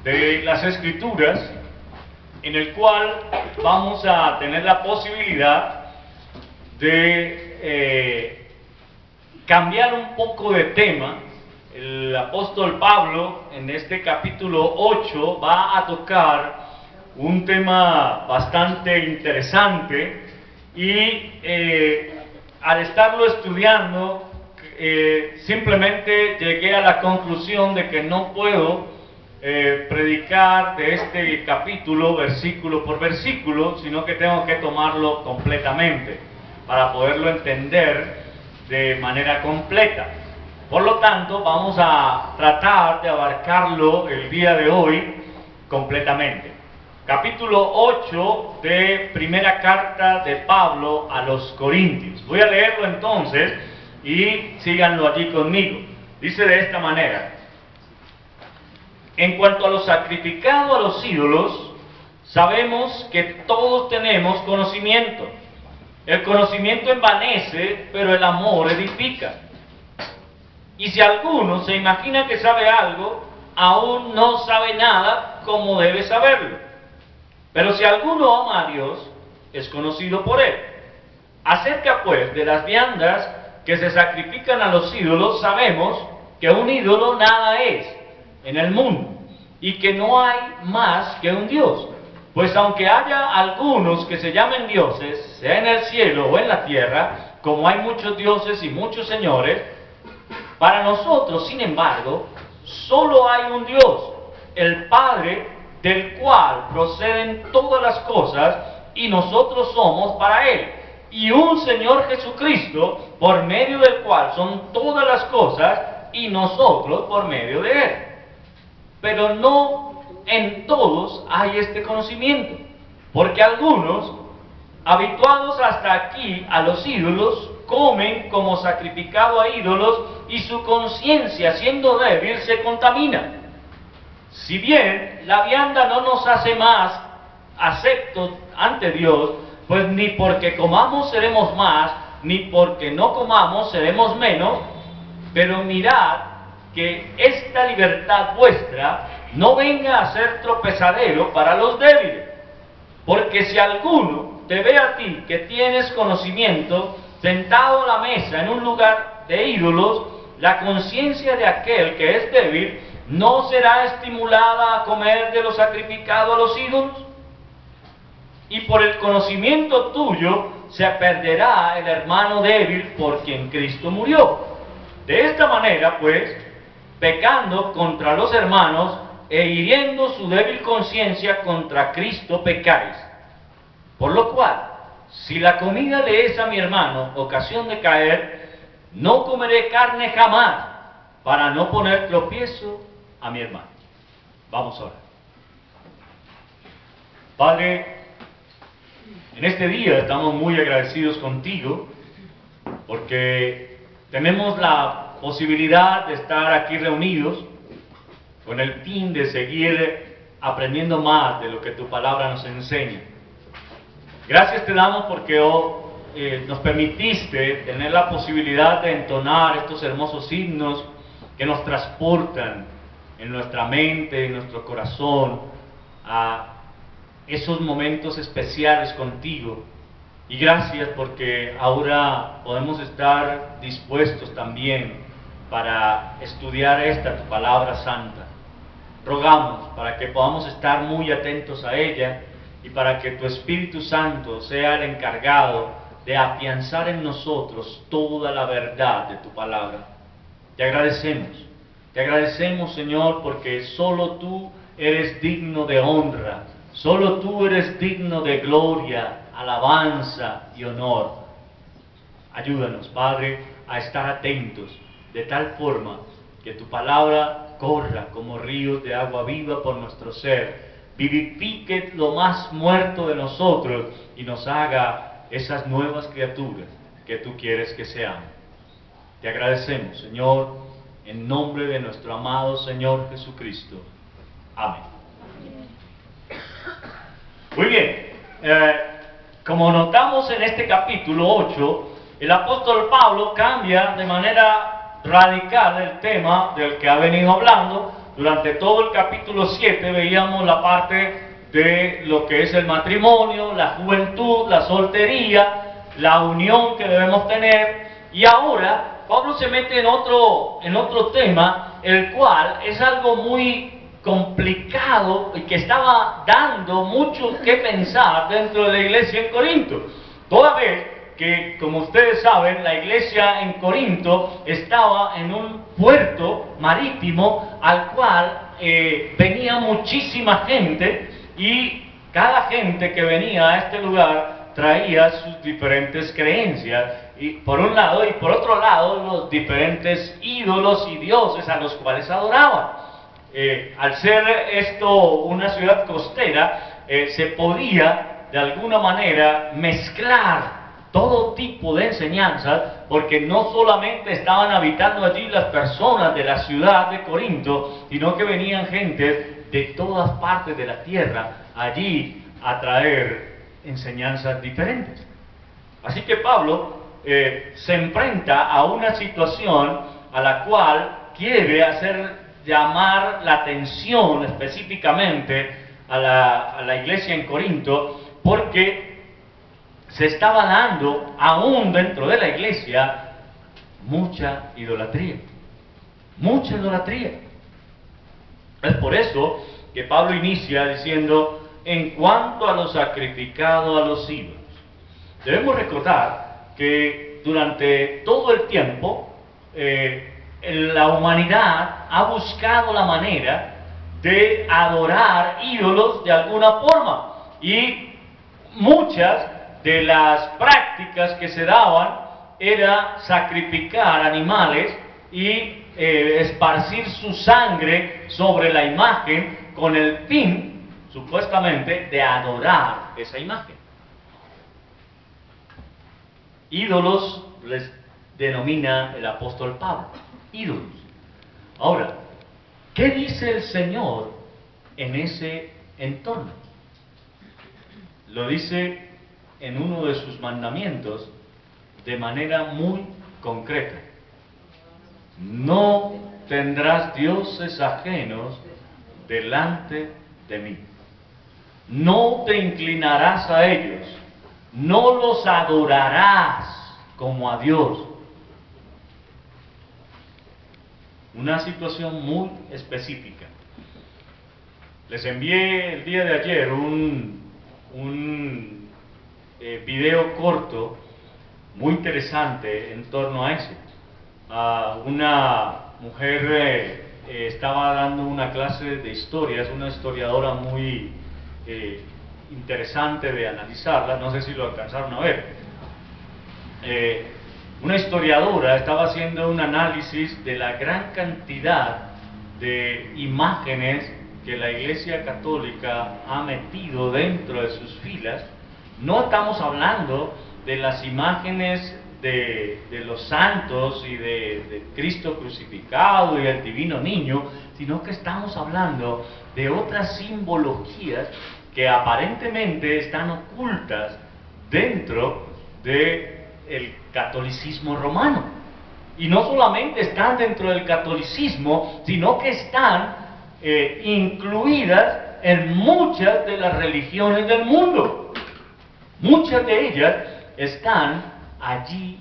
de las Escrituras, en el cual vamos a tener la posibilidad de cambiar un poco de tema. El apóstol Pablo en este capítulo 8 va a tocar un tema bastante interesante y al estarlo estudiando simplemente llegué a la conclusión de que no puedo predicar de este capítulo versículo por versículo, sino que tengo que tomarlo completamente para poderlo entender de manera completa. Por lo tanto, vamos a tratar de abarcarlo el día de hoy completamente. Capítulo 8 de primera carta de Pablo a los Corintios. Voy a leerlo entonces y síganlo allí conmigo. Dice de esta manera: en cuanto a lo sacrificado a los ídolos, sabemos que todos tenemos conocimiento. El conocimiento envanece, pero el amor edifica. Y si alguno se imagina que sabe algo, aún no sabe nada como debe saberlo. Pero si alguno ama a Dios, es conocido por él. Acerca pues de las viandas que se sacrifican a los ídolos, sabemos que un ídolo nada es en el mundo, y que no hay más que un Dios. Pues aunque haya algunos que se llamen dioses, sea en el cielo o en la tierra, como hay muchos dioses y muchos señores, para nosotros, sin embargo, solo hay un Dios, el Padre, del cual proceden todas las cosas, y nosotros somos para Él, y un Señor Jesucristo, por medio del cual son todas las cosas, y nosotros por medio de Él. Pero no en todos hay este conocimiento, porque algunos, habituados hasta aquí a los ídolos, comen como sacrificado a ídolos, y su conciencia, siendo débil, se contamina. Si bien la vianda no nos hace más aceptos ante Dios, pues ni porque comamos seremos más, ni porque no comamos seremos menos, pero mirad que esta libertad vuestra no venga a ser tropezadero para los débiles. Porque si alguno te ve a ti que tienes conocimiento, sentado a la mesa en un lugar de ídolos, la conciencia de aquel que es débil no será estimulada a comer de lo sacrificado a los ídolos. Y por el conocimiento tuyo se perderá el hermano débil por quien Cristo murió. De esta manera, pues, pecando contra los hermanos e hiriendo su débil conciencia, contra Cristo pecáis. Por lo cual, si la comida le es a mi hermano ocasión de caer, no comeré carne jamás, para no poner tropiezo a mi hermano. Vamos ahora. Padre, en este día estamos muy agradecidos contigo, porque tenemos la posibilidad de estar aquí reunidos con el fin de seguir aprendiendo más de lo que tu palabra nos enseña. Gracias te damos porque nos permitiste tener la posibilidad de entonar estos hermosos himnos que nos transportan en nuestra mente, en nuestro corazón, a esos momentos especiales contigo. Y gracias porque ahora podemos estar dispuestos también para estudiar tu palabra santa. Rogamos para que podamos estar muy atentos a ella y para que tu Espíritu Santo sea el encargado de afianzar en nosotros toda la verdad de tu palabra. Te agradecemos, Señor, porque solo tú eres digno de honra, solo tú eres digno de gloria, alabanza y honor. Ayúdanos, Padre, a estar atentos, de tal forma que tu palabra corra como ríos de agua viva por nuestro ser, vivifique lo más muerto de nosotros y nos haga esas nuevas criaturas que tú quieres que seamos. Te agradecemos, Señor, en nombre de nuestro amado Señor Jesucristo. Amén. Muy bien, como notamos en este capítulo 8, el apóstol Pablo cambia de manera radical el tema del que ha venido hablando, durante todo el capítulo 7 veíamos la parte de lo que es el matrimonio, la juventud, la soltería, la unión que debemos tener, y ahora Pablo se mete en otro tema, el cual es algo muy complicado y que estaba dando mucho que pensar dentro de la iglesia en Corinto. Toda vez que, como ustedes saben, la iglesia en Corinto estaba en un puerto marítimo al cual venía muchísima gente, y cada gente que venía a este lugar traía sus diferentes creencias, y por un lado, y por otro lado, los diferentes ídolos y dioses a los cuales adoraban. Al ser esto una ciudad costera, se podía de alguna manera mezclar todo tipo de enseñanzas, porque no solamente estaban habitando allí las personas de la ciudad de Corinto, sino que venían gente de todas partes de la tierra allí a traer enseñanzas diferentes. Así que Pablo se enfrenta a una situación a la cual quiere hacer llamar la atención específicamente a la iglesia en Corinto, porque se estaba dando, aún dentro de la iglesia, mucha idolatría. Mucha idolatría. Es por eso que Pablo inicia diciendo, en cuanto a lo sacrificado a los ídolos. Debemos recordar que durante todo el tiempo, la humanidad ha buscado la manera de adorar ídolos de alguna forma, y muchas de las prácticas que se daban era sacrificar animales y esparcir su sangre sobre la imagen con el fin, supuestamente, de adorar esa imagen. Ídolos les denomina el apóstol Pablo, ídolos. Ahora, ¿qué dice el Señor en ese entorno? Lo dice en uno de sus mandamientos de manera muy concreta. No tendrás dioses ajenos delante de mí. No te inclinarás a ellos. No los adorarás como a Dios. Una situación muy específica. Les envié el día de ayer un video corto muy interesante en torno a eso. Una mujer estaba dando una clase de historia, es una historiadora muy interesante de analizarla, no sé si lo alcanzaron a ver. Una historiadora estaba haciendo un análisis de la gran cantidad de imágenes que la Iglesia Católica ha metido dentro de sus filas. No estamos hablando de las imágenes de los santos y de Cristo crucificado y el divino niño, sino que estamos hablando de otras simbologías que aparentemente están ocultas dentro del catolicismo romano. Y no solamente están dentro del catolicismo, sino que están incluidas en muchas de las religiones del mundo. Muchas de ellas están allí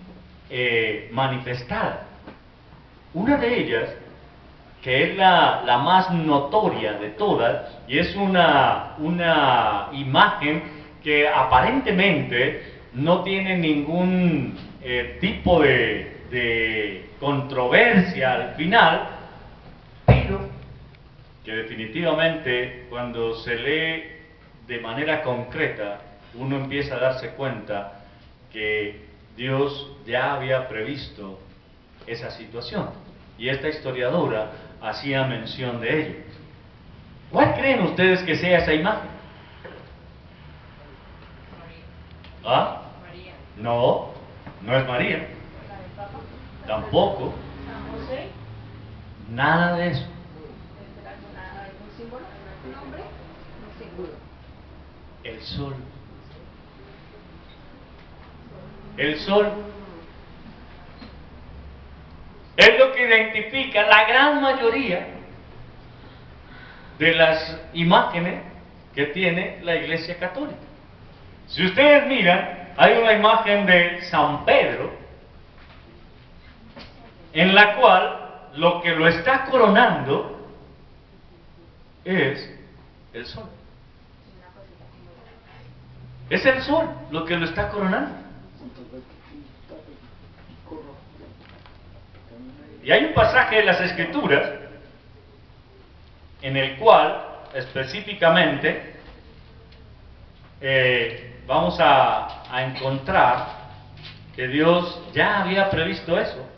manifestadas. Una de ellas, que es la más notoria de todas, y es una imagen que aparentemente no tiene ningún tipo de controversia al final, pero que definitivamente cuando se lee de manera concreta, uno empieza a darse cuenta que Dios ya había previsto esa situación. Y esta historiadora hacía mención de ello. ¿Cuál creen ustedes que sea esa imagen? ¿Ah? María. No, no es María. ¿La del Papa? Tampoco. ¿San José? Nada de eso. ¿Algún símbolo? ¿Algún nombre? Un símbolo. El sol. El sol es lo que identifica la gran mayoría de las imágenes que tiene la Iglesia Católica. Si ustedes miran, hay una imagen de San Pedro, en la cual lo que lo está coronando es el sol. Es el sol lo que lo está coronando. Y hay un pasaje de las Escrituras en el cual específicamente vamos a encontrar que Dios ya había previsto eso.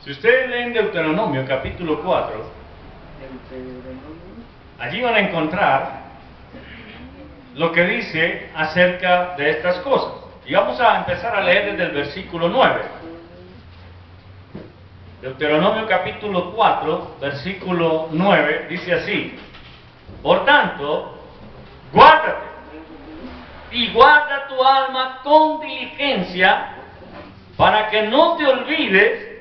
Si ustedes leen Deuteronomio capítulo 4, allí van a encontrar lo que dice acerca de estas cosas. Y vamos a empezar a leer desde el versículo 9. Deuteronomio capítulo 4, versículo 9, dice así: por tanto, guárdate y guarda tu alma con diligencia, para que no te olvides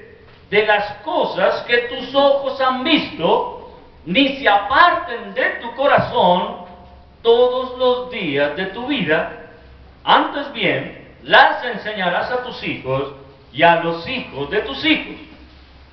de las cosas que tus ojos han visto, ni se aparten de tu corazón todos los días de tu vida. Antes bien, las enseñarás a tus hijos y a los hijos de tus hijos.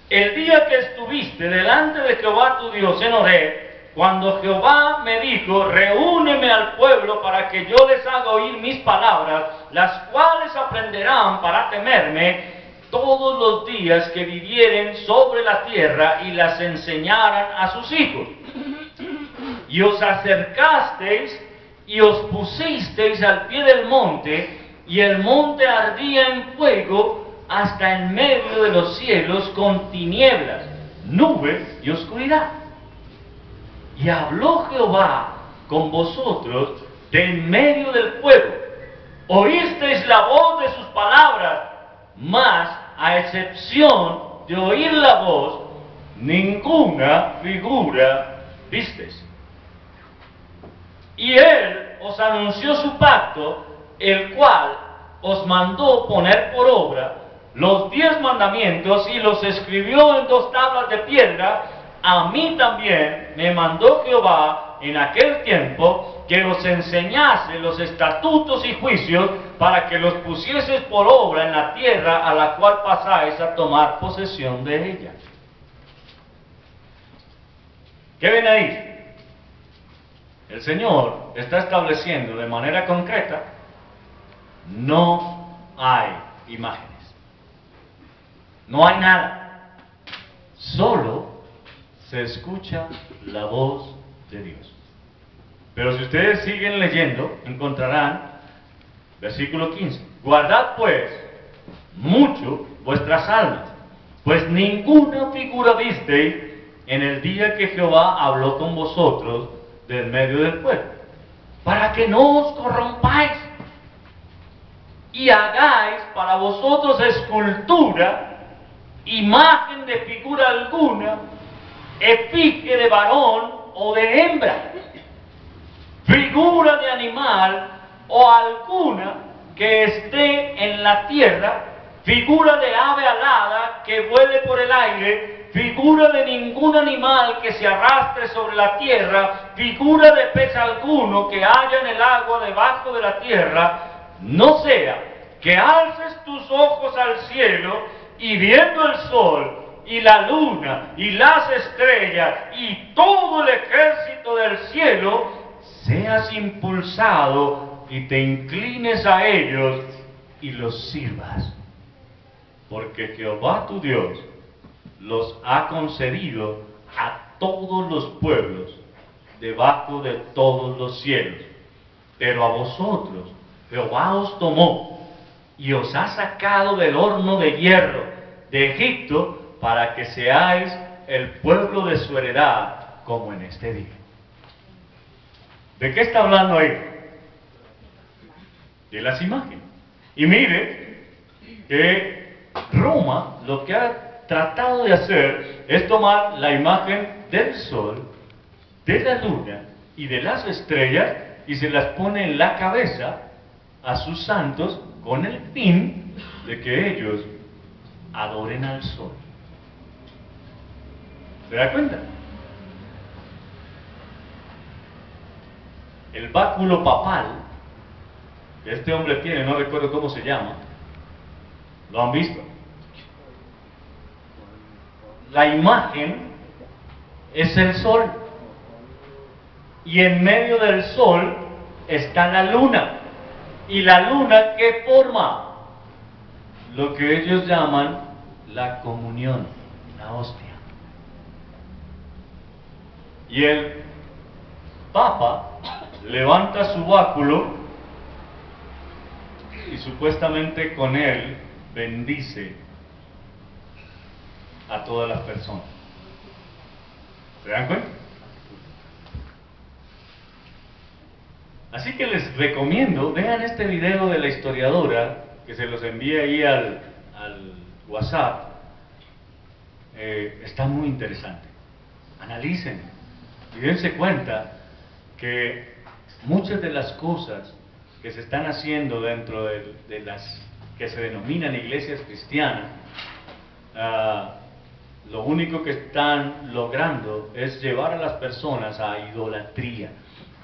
El día que estuviste delante de Jehová tu Dios en Horeb, cuando Jehová me dijo: reúneme al pueblo para que yo les haga oír mis palabras, las cuales aprenderán para temerme todos los días que vivieren sobre la tierra, y las enseñaran a sus hijos. Y os acercasteis y os pusisteis al pie del monte, y el monte ardía en fuego hasta en medio de los cielos, con tinieblas, nubes y oscuridad. Y habló Jehová con vosotros de en medio del fuego. Oísteis la voz de sus palabras, mas a excepción de oír la voz, ninguna figura visteis. Y él os anunció su pacto, el cual os mandó poner por obra los 10 mandamientos, y los escribió en 2 tablas de piedra. A mí también me mandó Jehová en aquel tiempo que os enseñase los estatutos y juicios, para que los pusieses por obra en la tierra a la cual pasáis a tomar posesión de ella. ¿Qué ven ahí? El Señor está estableciendo de manera concreta: no hay imágenes, no hay nada, solo se escucha la voz de Dios. Pero si ustedes siguen leyendo, encontrarán versículo 15: guardad pues mucho vuestras almas, pues ninguna figura visteis en el día que Jehová habló con vosotros del medio del pueblo, para que no os corrompáis y hagáis para vosotros escultura, imagen de figura alguna, efigie de varón o de hembra, figura de animal o alguna que esté en la tierra, figura de ave alada que vuele por el aire, figura de ningún animal que se arrastre sobre la tierra, figura de pez alguno que haya en el agua debajo de la tierra. No sea que alces tus ojos al cielo, y viendo el sol y la luna y las estrellas y todo el ejército del cielo, seas impulsado y te inclines a ellos y los sirvas, porque Jehová tu Dios los ha concedido a todos los pueblos debajo de todos los cielos. Pero a vosotros Jehová os tomó y os ha sacado del horno de hierro de Egipto para que seáis el pueblo de su heredad como en este día. ¿De qué está hablando ahí? De las imágenes. Y mire que Roma lo que ha tratado de hacer es tomar la imagen del sol, de la luna y de las estrellas y se las pone en la cabeza a sus santos con el fin de que ellos adoren al sol. ¿Se da cuenta? El báculo papal que este hombre tiene, no recuerdo cómo se llama, ¿lo han visto? La imagen es el sol y en medio del sol está la luna. ¿Y la luna qué forma? Lo que ellos llaman la comunión, la hostia. Y el Papa levanta su báculo y supuestamente con él bendice a todas las personas. ¿Se dan cuenta? Así que les recomiendo, vean este video de la historiadora, que se los envíe ahí al WhatsApp. Está muy interesante. Analicen y dense cuenta que muchas de las cosas que se están haciendo dentro de las que se denominan iglesias cristianas, lo único que están logrando es llevar a las personas a idolatría.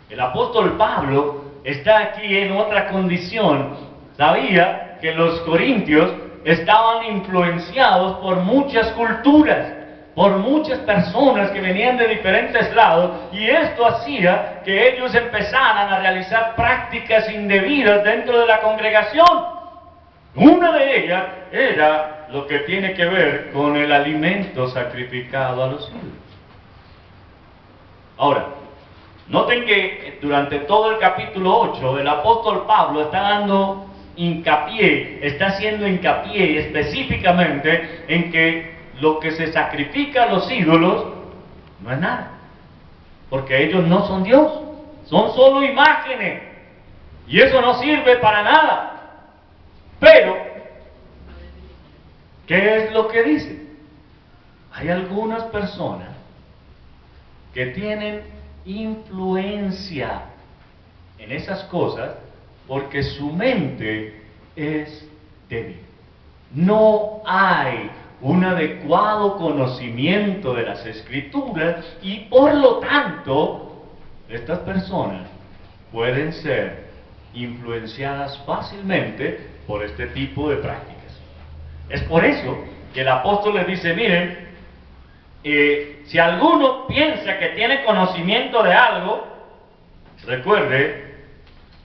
El apóstol Pablo está aquí en otra condición. Sabía que los corintios estaban influenciados por muchas culturas, por muchas personas que venían de diferentes lados, y esto hacía que ellos empezaran a realizar prácticas indebidas dentro de la congregación. Una de ellas era lo que tiene que ver con el alimento sacrificado a los ídolos. Ahora, noten que durante todo el capítulo 8 el apóstol Pablo está dando hincapié, está haciendo hincapié específicamente en que lo que se sacrifica a los ídolos no es nada, porque ellos no son Dios, son solo imágenes, y eso no sirve para nada. Pero, ¿qué es lo que dice? Hay algunas personas que tienen influencia en esas cosas porque su mente es débil. No hay un adecuado conocimiento de las Escrituras y por lo tanto estas personas pueden ser influenciadas fácilmente por este tipo de prácticas. Es por eso que el apóstol les dice, miren, si alguno piensa que tiene conocimiento de algo, recuerde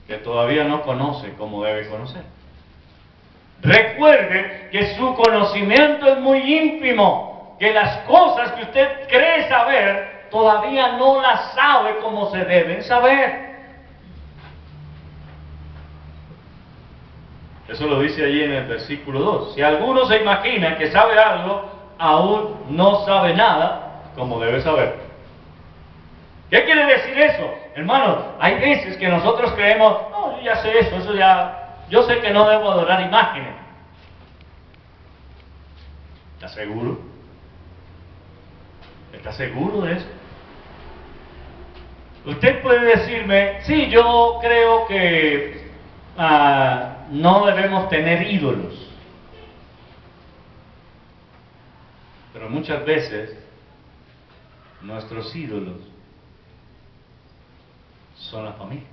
que todavía no conoce como debe conocer. Recuerde que su conocimiento es muy ínfimo, que las cosas que usted cree saber todavía no las sabe como se deben saber. Eso lo dice allí en el versículo 2. Si alguno se imagina que sabe algo, aún no sabe nada como debe saber. ¿Qué quiere decir eso? Hermanos, hay veces que nosotros creemos, no, yo ya sé eso ya, yo sé que no debo adorar imágenes. ¿Estás seguro? ¿Estás seguro de eso? Usted puede decirme, sí, yo creo que no debemos tener ídolos. Pero muchas veces nuestros ídolos son la familia,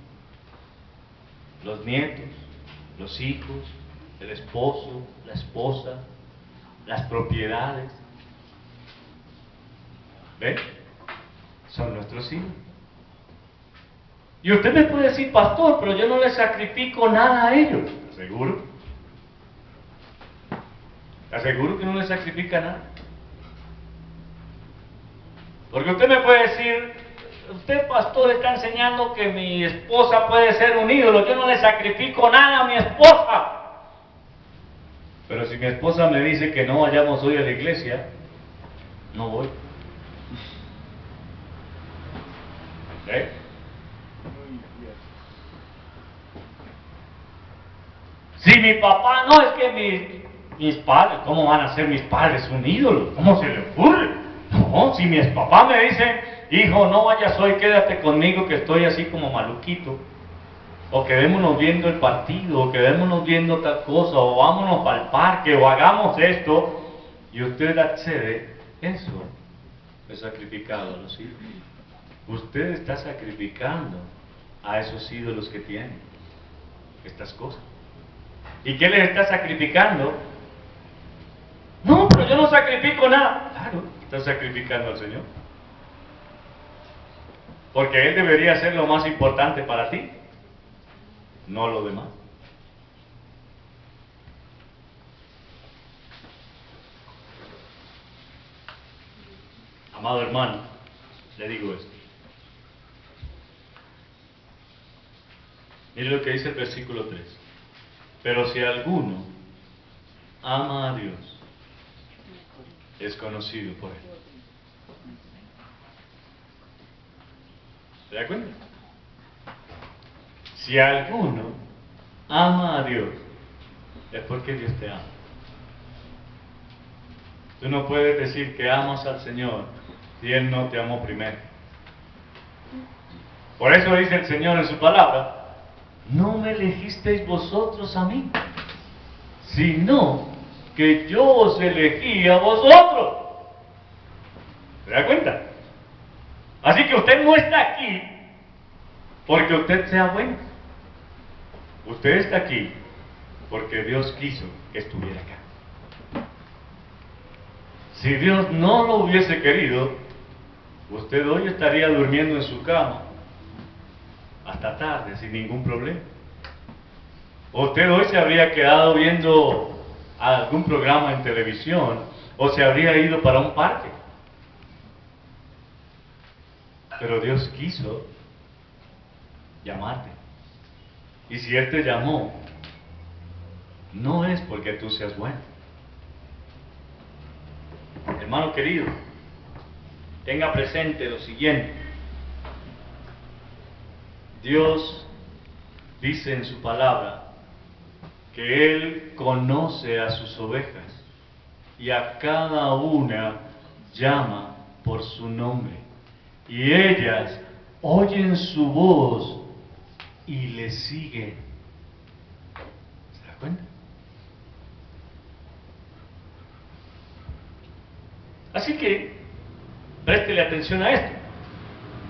los nietos, los hijos, el esposo, la esposa, las propiedades. ¿Ven? Son nuestros hijos. Y usted me puede decir, pastor, pero yo no le sacrifico nada a ellos. ¿Estás seguro? ¿Estás seguro que no le sacrifica nada? Porque usted me puede decir, usted, pastor, está enseñando que mi esposa puede ser un ídolo. Yo no le sacrifico nada a mi esposa. Pero si mi esposa me dice que no vayamos hoy a la iglesia, no voy. ¿Eh? Si mi papá, no, es que mis padres, ¿cómo van a ser mis padres un ídolo? ¿Cómo se le ocurre? No, si mi papá me dice, hijo, no vayas hoy, quédate conmigo que estoy así como maluquito, o quedémonos viendo el partido, o quedémonos viendo tal cosa, o vámonos al parque, o hagamos esto, y usted accede, eso es sacrificado a los ídolos. Usted está sacrificando a esos ídolos que tiene, estas cosas. ¿Y qué les está sacrificando? No, pero yo no sacrifico nada. Claro, está sacrificando al Señor. Porque Él debería ser lo más importante para ti, no lo demás. Amado hermano, le digo esto. Mire lo que dice el versículo 3. Pero si alguno ama a Dios, es conocido por Él. ¿Se da cuenta? Si alguno ama a Dios, es porque Dios te ama. Tú no puedes decir que amas al Señor si Él no te amó primero. Por eso dice el Señor en su palabra, no me elegisteis vosotros a mí, sino que yo os elegí a vosotros. ¿Se da cuenta? Así que usted no está aquí porque usted sea bueno. Usted está aquí porque Dios quiso que estuviera acá. Si Dios no lo hubiese querido, usted hoy estaría durmiendo en su cama hasta tarde sin ningún problema. Usted hoy se habría quedado viendo algún programa en televisión o se habría ido para un parque. Pero Dios quiso llamarte. Y si Él te llamó, no es porque tú seas bueno. Hermano querido, tenga presente lo siguiente. Dios dice en su palabra que Él conoce a sus ovejas y a cada una llama por su nombre. Y ellas oyen su voz y le siguen. ¿Se da cuenta? Así que, préstele atención a esto.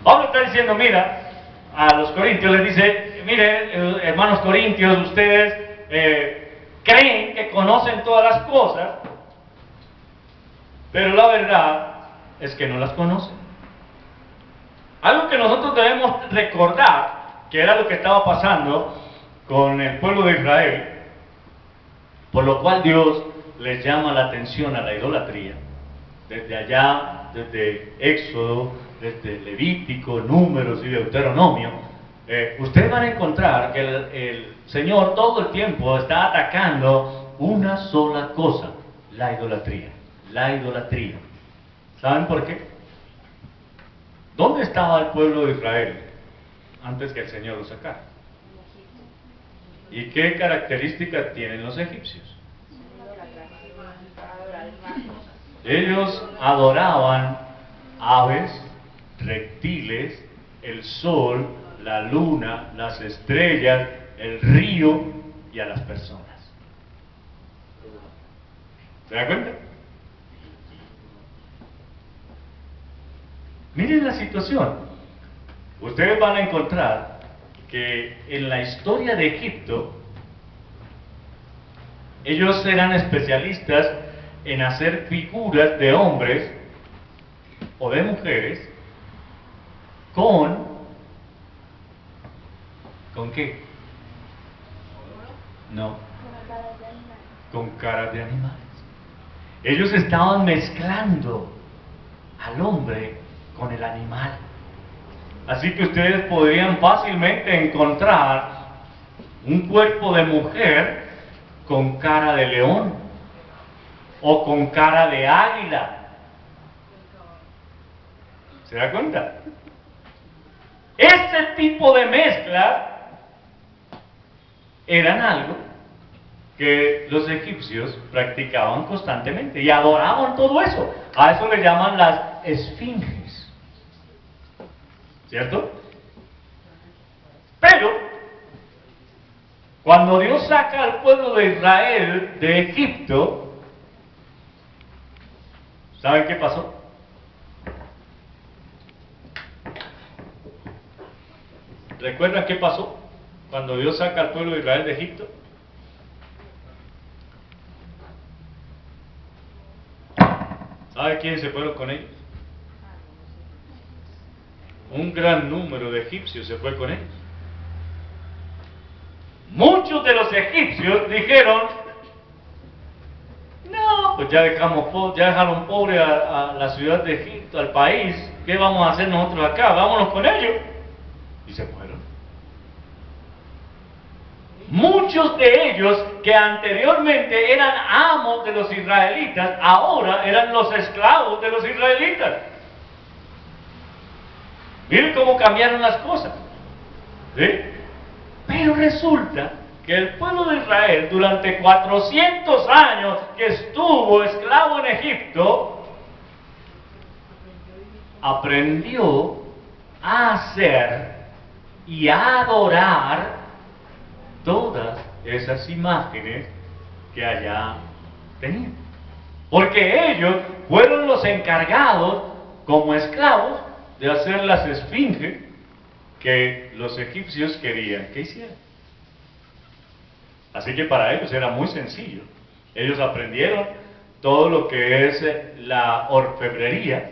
Pablo está diciendo, mira, a los corintios les dice, miren, hermanos corintios, ustedes creen que conocen todas las cosas, pero la verdad es que no las conocen. Algo que nosotros debemos recordar, que era lo que estaba pasando con el pueblo de Israel, por lo cual Dios les llama la atención a la idolatría, desde allá, desde Éxodo, desde Levítico, Números y Deuteronomio. Ustedes van a encontrar que el Señor todo el tiempo está atacando una sola cosa, la idolatría. La idolatría. ¿Saben por qué? ¿Dónde estaba el pueblo de Israel antes que el Señor lo sacara? ¿Y qué características tienen los egipcios? Ellos adoraban aves, reptiles, el sol, la luna, las estrellas, el río y a las personas. ¿Se da cuenta? Miren la situación. Ustedes van a encontrar que en la historia de Egipto, ellos eran especialistas en hacer figuras de hombres o de mujeres ¿con qué? No, con caras de animales. Ellos estaban mezclando al hombre con el animal. Así que ustedes podrían fácilmente encontrar un cuerpo de mujer con cara de león o con cara de águila. ¿Se da cuenta? Ese tipo de mezcla eran algo que los egipcios practicaban constantemente y adoraban todo eso. A eso le llaman las esfinges. ¿Cierto? Pero, cuando Dios saca al pueblo de Israel de Egipto, ¿saben qué pasó? ¿Recuerdan qué pasó cuando Dios saca al pueblo de Israel de Egipto? ¿Sabe quiénes se fueron con ellos? Un gran número de egipcios se fue con ellos. Muchos de los egipcios dijeron, no, pues ya dejaron pobre a la ciudad de Egipto, al país, ¿qué vamos a hacer nosotros acá? Vámonos con ellos. Y se fueron. Muchos de ellos que anteriormente eran amos de los israelitas, ahora eran los esclavos de los israelitas. Miren cómo cambiaron las cosas. ¿Sí? Pero resulta que el pueblo de Israel, durante 400 años que estuvo esclavo en Egipto, aprendió a hacer y a adorar todas esas imágenes que allá tenían. Porque ellos fueron los encargados, como esclavos, de hacer las esfinges que los egipcios querían que hicieran. Así que para ellos era muy sencillo. Ellos aprendieron todo lo que es la orfebrería,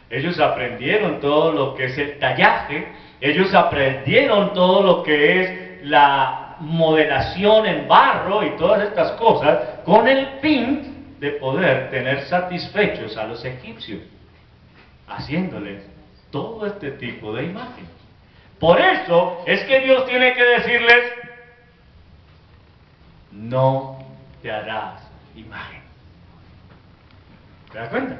ellos aprendieron todo lo que es el tallaje, ellos aprendieron todo lo que es la modelación en barro y todas estas cosas, con el fin de poder tener satisfechos a los egipcios, haciéndoles todo este tipo de imágenes. Por eso es que Dios tiene que decirles, no te harás imagen. ¿Se da cuenta?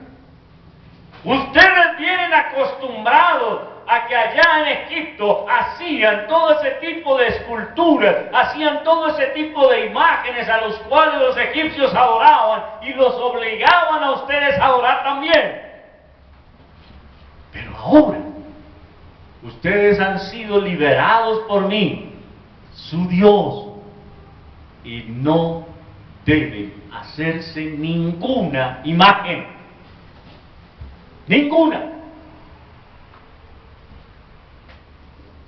Ustedes vienen acostumbrados a que allá en Egipto hacían todo ese tipo de esculturas, hacían todo ese tipo de imágenes a los cuales los egipcios adoraban y los obligaban a ustedes a adorar también. Pero ahora, ustedes han sido liberados por mí, su Dios, y no deben hacerse ninguna imagen. Ninguna.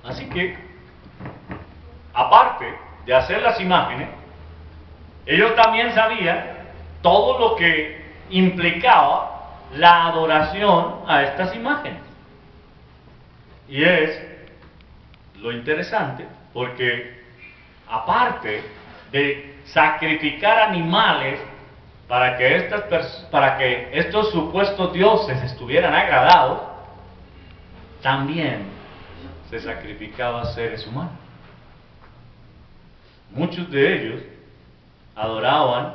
Así que, aparte de hacer las imágenes, ellos también sabían todo lo que implicaba la adoración a estas imágenes. Y es lo interesante, porque aparte de sacrificar animales para que estos supuestos dioses estuvieran agradados, también se sacrificaba seres humanos. Muchos de ellos adoraban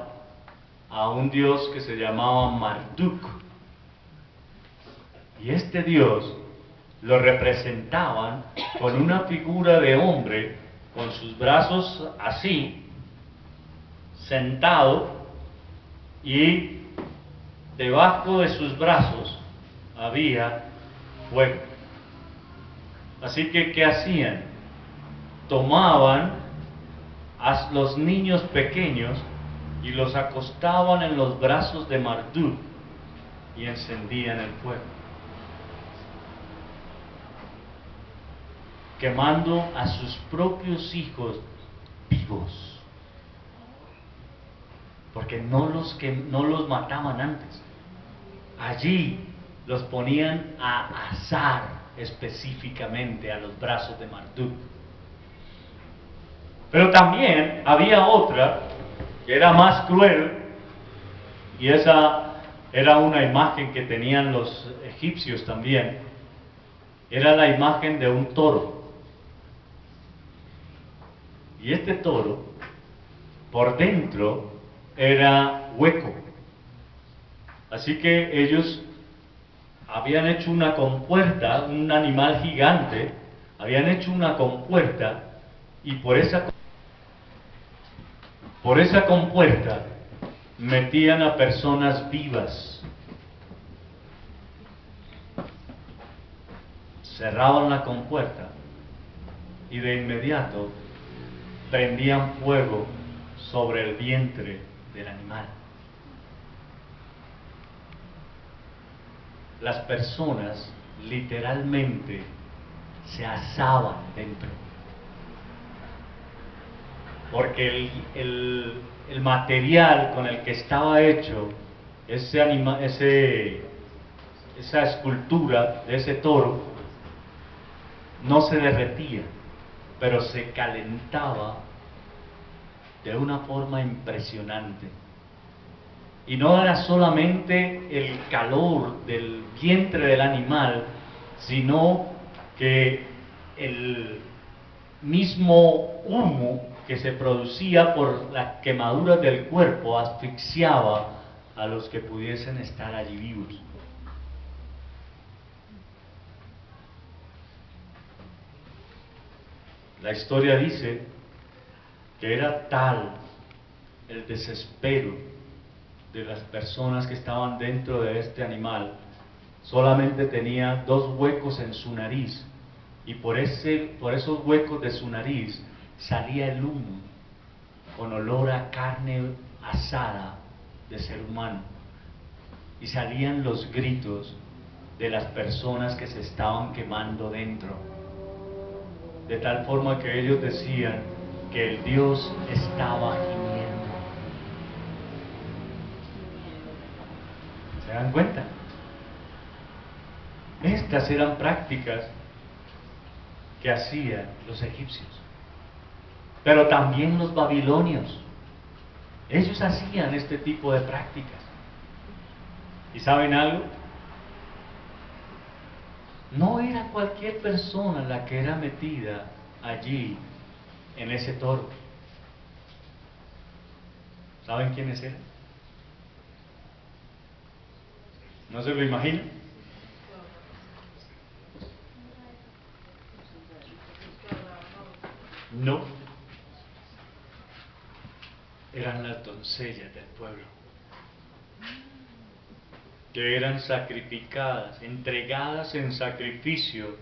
a un dios que se llamaba Marduk. Y este dios lo representaban con una figura de hombre con sus brazos así, sentado, y debajo de sus brazos había fuego. Así que, ¿qué hacían? Tomaban a los niños pequeños y los acostaban en los brazos de Marduk y encendían el fuego, quemando a sus propios hijos vivos. Porque no los mataban antes. Allí los ponían a asar específicamente a los brazos de Marduk. Pero también había otra que era más cruel, y esa era una imagen que tenían los egipcios también. Era la imagen de un toro. Y este toro, por dentro, era hueco. Así que ellos habían hecho una compuerta, un animal gigante, habían hecho una compuerta y por esa compuerta metían a personas vivas. Cerraban la compuerta y de inmediato prendían fuego sobre el vientre del animal. Las personas literalmente se asaban dentro, porque el material con el que estaba hecho esa escultura de ese toro no se derretía, pero se calentaba de una forma impresionante. Y no era solamente el calor del vientre del animal, sino que el mismo humo que se producía por las quemaduras del cuerpo asfixiaba a los que pudiesen estar allí vivos. La historia dice que era tal el desespero de las personas que estaban dentro de este animal, solamente tenía 2 huecos en su nariz, y por esos huecos de su nariz salía el humo con olor a carne asada de ser humano, y salían los gritos de las personas que se estaban quemando dentro, de tal forma que ellos decían que el Dios estaba gimiendo. ¿Se dan cuenta? Estas eran prácticas que hacían los egipcios, pero también los babilonios. Ellos hacían este tipo de prácticas. ¿Y saben algo? No era cualquier persona la que era metida allí en ese toro. ¿Saben quiénes eran? ¿No se lo imaginan? No. Eran las doncellas del pueblo, que eran sacrificadas, entregadas en sacrificio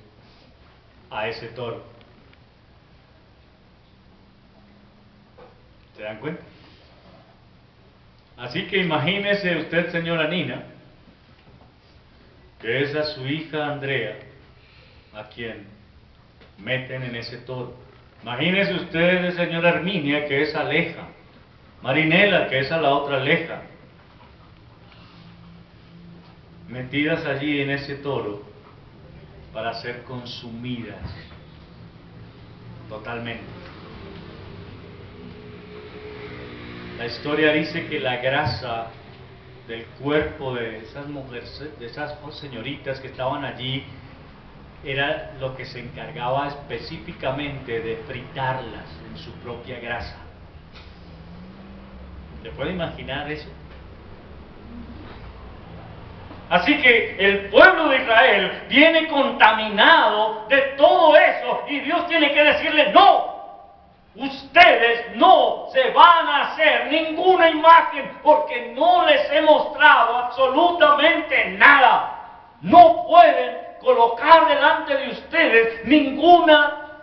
a ese toro. ¿Se dan cuenta? Así que imagínese usted, señora Nina, que es a su hija Andrea a quien meten en ese toro. Imagínese usted, señora Herminia, que es Aleja, Marinela, que es a la otra Aleja, metidas allí en ese toro para ser consumidas totalmente. La historia dice que la grasa del cuerpo de esas mujeres, de esas señoritas que estaban allí, era lo que se encargaba específicamente de fritarlas en su propia grasa. ¿Se puede imaginar eso? Así que el pueblo de Israel viene contaminado de todo eso y Dios tiene que decirle: no, ustedes no se van a hacer ninguna imagen porque no les he mostrado absolutamente nada. No pueden colocar delante de ustedes ningún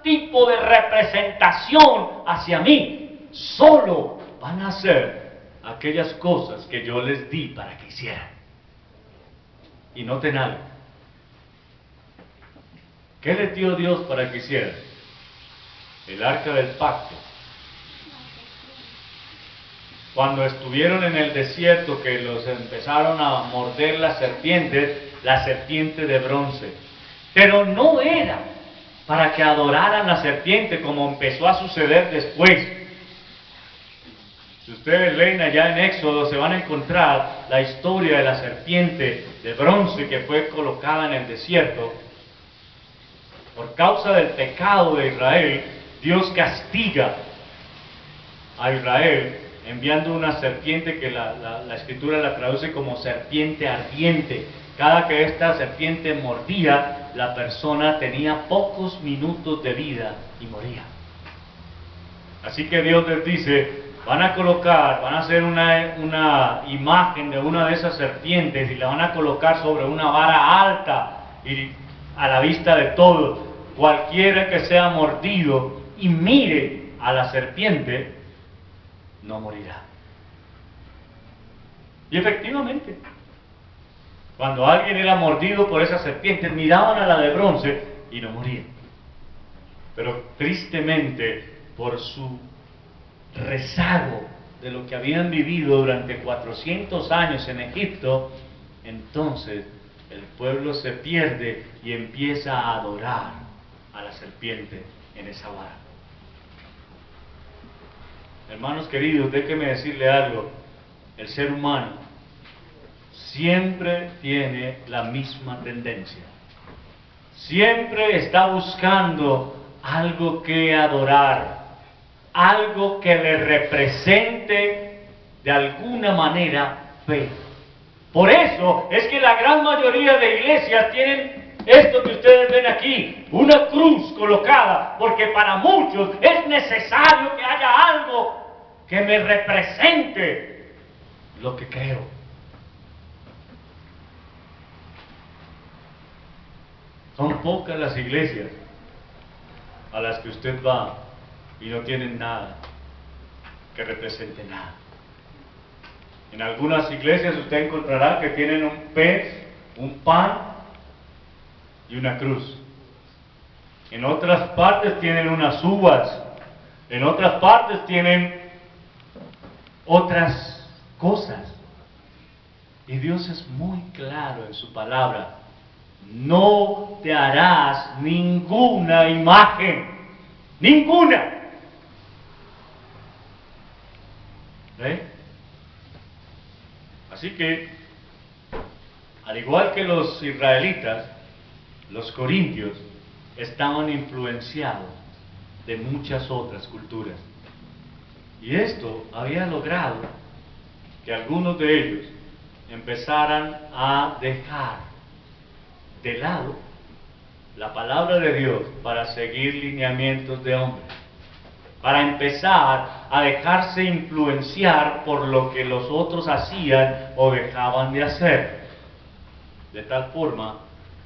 tipo de representación hacia mí. Solo van a hacer aquellas cosas que yo les di para que hicieran. Y noten algo. ¿Qué les dio Dios para que hicieran? El arca del pacto. Cuando estuvieron en el desierto, que los empezaron a morder las serpientes, la serpiente de bronce. Pero no era para que adoraran la serpiente, como empezó a suceder después. Si ustedes leen allá en Éxodo, se van a encontrar la historia de la serpiente de bronce que fue colocada en el desierto. Por causa del pecado de Israel, Dios castiga a Israel enviando una serpiente que la escritura la traduce como serpiente ardiente. Cada que esta serpiente mordía, la persona tenía pocos minutos de vida y moría. Así que Dios les dice, van a hacer una imagen de una de esas serpientes y la van a colocar sobre una vara alta y a la vista de todos. Cualquiera que sea mordido y mire a la serpiente, no morirá. Y efectivamente, cuando alguien era mordido por esa serpiente, miraban a la de bronce y no morían. Pero tristemente, por su rezago de lo que habían vivido durante 400 años en Egipto, entonces el pueblo se pierde y empieza a adorar a la serpiente en esa vara. Hermanos queridos, déjenme decirle algo. El ser humano siempre tiene la misma tendencia. Siempre está buscando algo que adorar, algo que le represente de alguna manera fe. Por eso es que la gran mayoría de iglesias tienen esto que ustedes ven aquí, una cruz colocada, porque para muchos es necesario que haya algo que me represente lo que creo. Son pocas las iglesias a las que usted va y no tienen nada que represente nada. En algunas iglesias usted encontrará que tienen un pez, un pan y una cruz. En otras partes tienen unas uvas, en otras partes tienen otras cosas. Y Dios es muy claro en su palabra: no te harás ninguna imagen, ninguna. ¿Ve? Así que, al igual que los israelitas, los corintios estaban influenciados de muchas otras culturas. Y esto había logrado que algunos de ellos empezaran a dejar de lado la palabra de Dios para seguir lineamientos de hombres, para empezar a dejarse influenciar por lo que los otros hacían o dejaban de hacer. De tal forma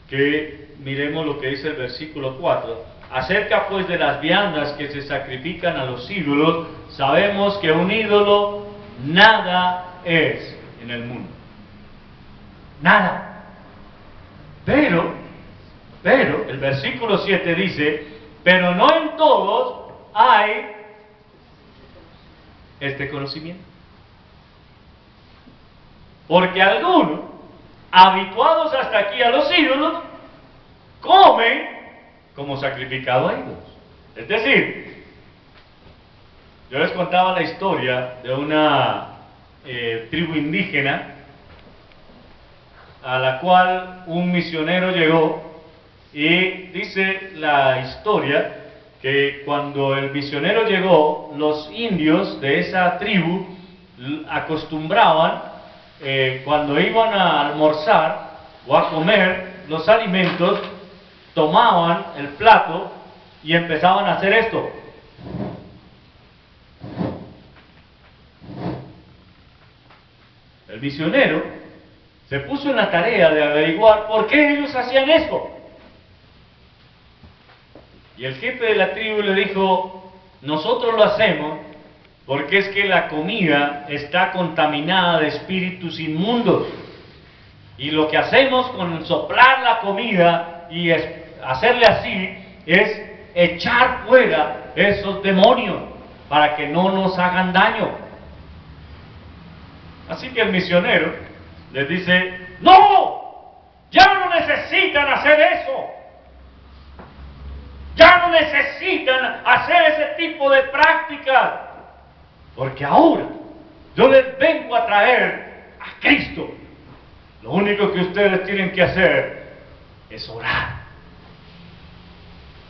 que miremos lo que dice el versículo 4. Acerca pues de las viandas que se sacrifican a los ídolos, sabemos que un ídolo nada es en el mundo. Nada. Pero, el versículo 7 dice, pero no en todos hay este conocimiento. Porque algunos, habituados hasta aquí a los ídolos, comen como sacrificado a ídolos. Es decir, yo les contaba la historia de una tribu indígena a la cual un misionero llegó, y dice la historia que cuando el misionero llegó, los indios de esa tribu acostumbraban, cuando iban a almorzar o a comer los alimentos, tomaban el plato y empezaban a hacer esto. El misionero se puso en la tarea de averiguar por qué ellos hacían eso. Y el jefe de la tribu le dijo, nosotros lo hacemos porque es que la comida está contaminada de espíritus inmundos. Y lo que hacemos con soplar la comida y hacerle así es echar fuera esos demonios para que no nos hagan daño. Así que el misionero les dice, ¡no! ¡Ya no necesitan hacer eso! ¡Ya no necesitan hacer ese tipo de prácticas! Porque ahora yo les vengo a traer a Cristo. Lo único que ustedes tienen que hacer es orar.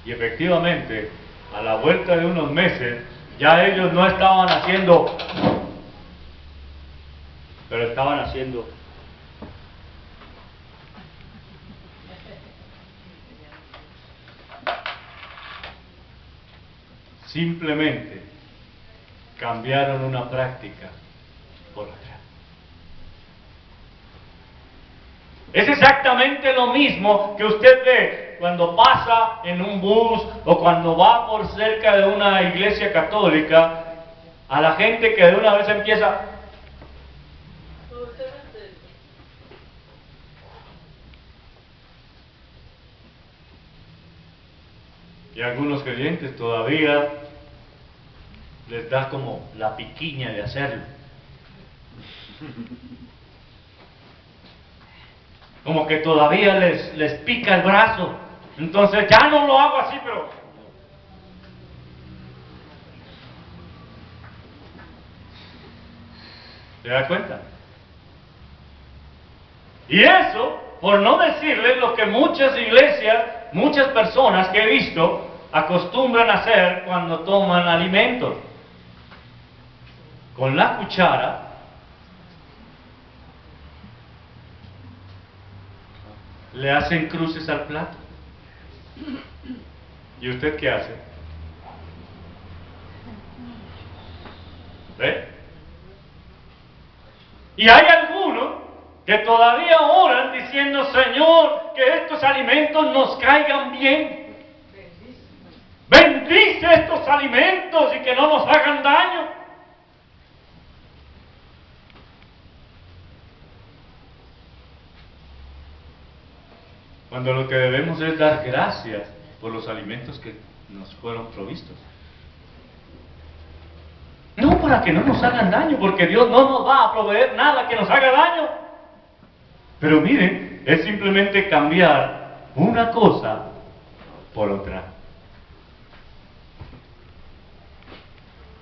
Y efectivamente, a la vuelta de unos meses, ya ellos no estaban haciendo pero estaban haciendo. Simplemente cambiaron una práctica por otra. Es exactamente lo mismo que usted ve cuando pasa en un bus o cuando va por cerca de una iglesia católica, a la gente que de una vez empieza. Y algunos creyentes todavía les da como la piquiña de hacerlo. Como que todavía les pica el brazo. Entonces ya no lo hago así, pero... ¿Se da cuenta? Y eso, por no decirles lo que muchas iglesias, muchas personas que he visto, acostumbran a hacer cuando toman alimentos. Con la cuchara, le hacen cruces al plato. ¿Y usted qué hace? ¿Ve? Y hay algunos que todavía oran diciendo, Señor, que estos alimentos nos caigan bien. Bendice estos alimentos y que no nos hagan daño. Cuando lo que debemos es dar gracias por los alimentos que nos fueron provistos. No para que no nos hagan daño, porque Dios no nos va a proveer nada que nos haga daño. Pero miren, es simplemente cambiar una cosa por otra.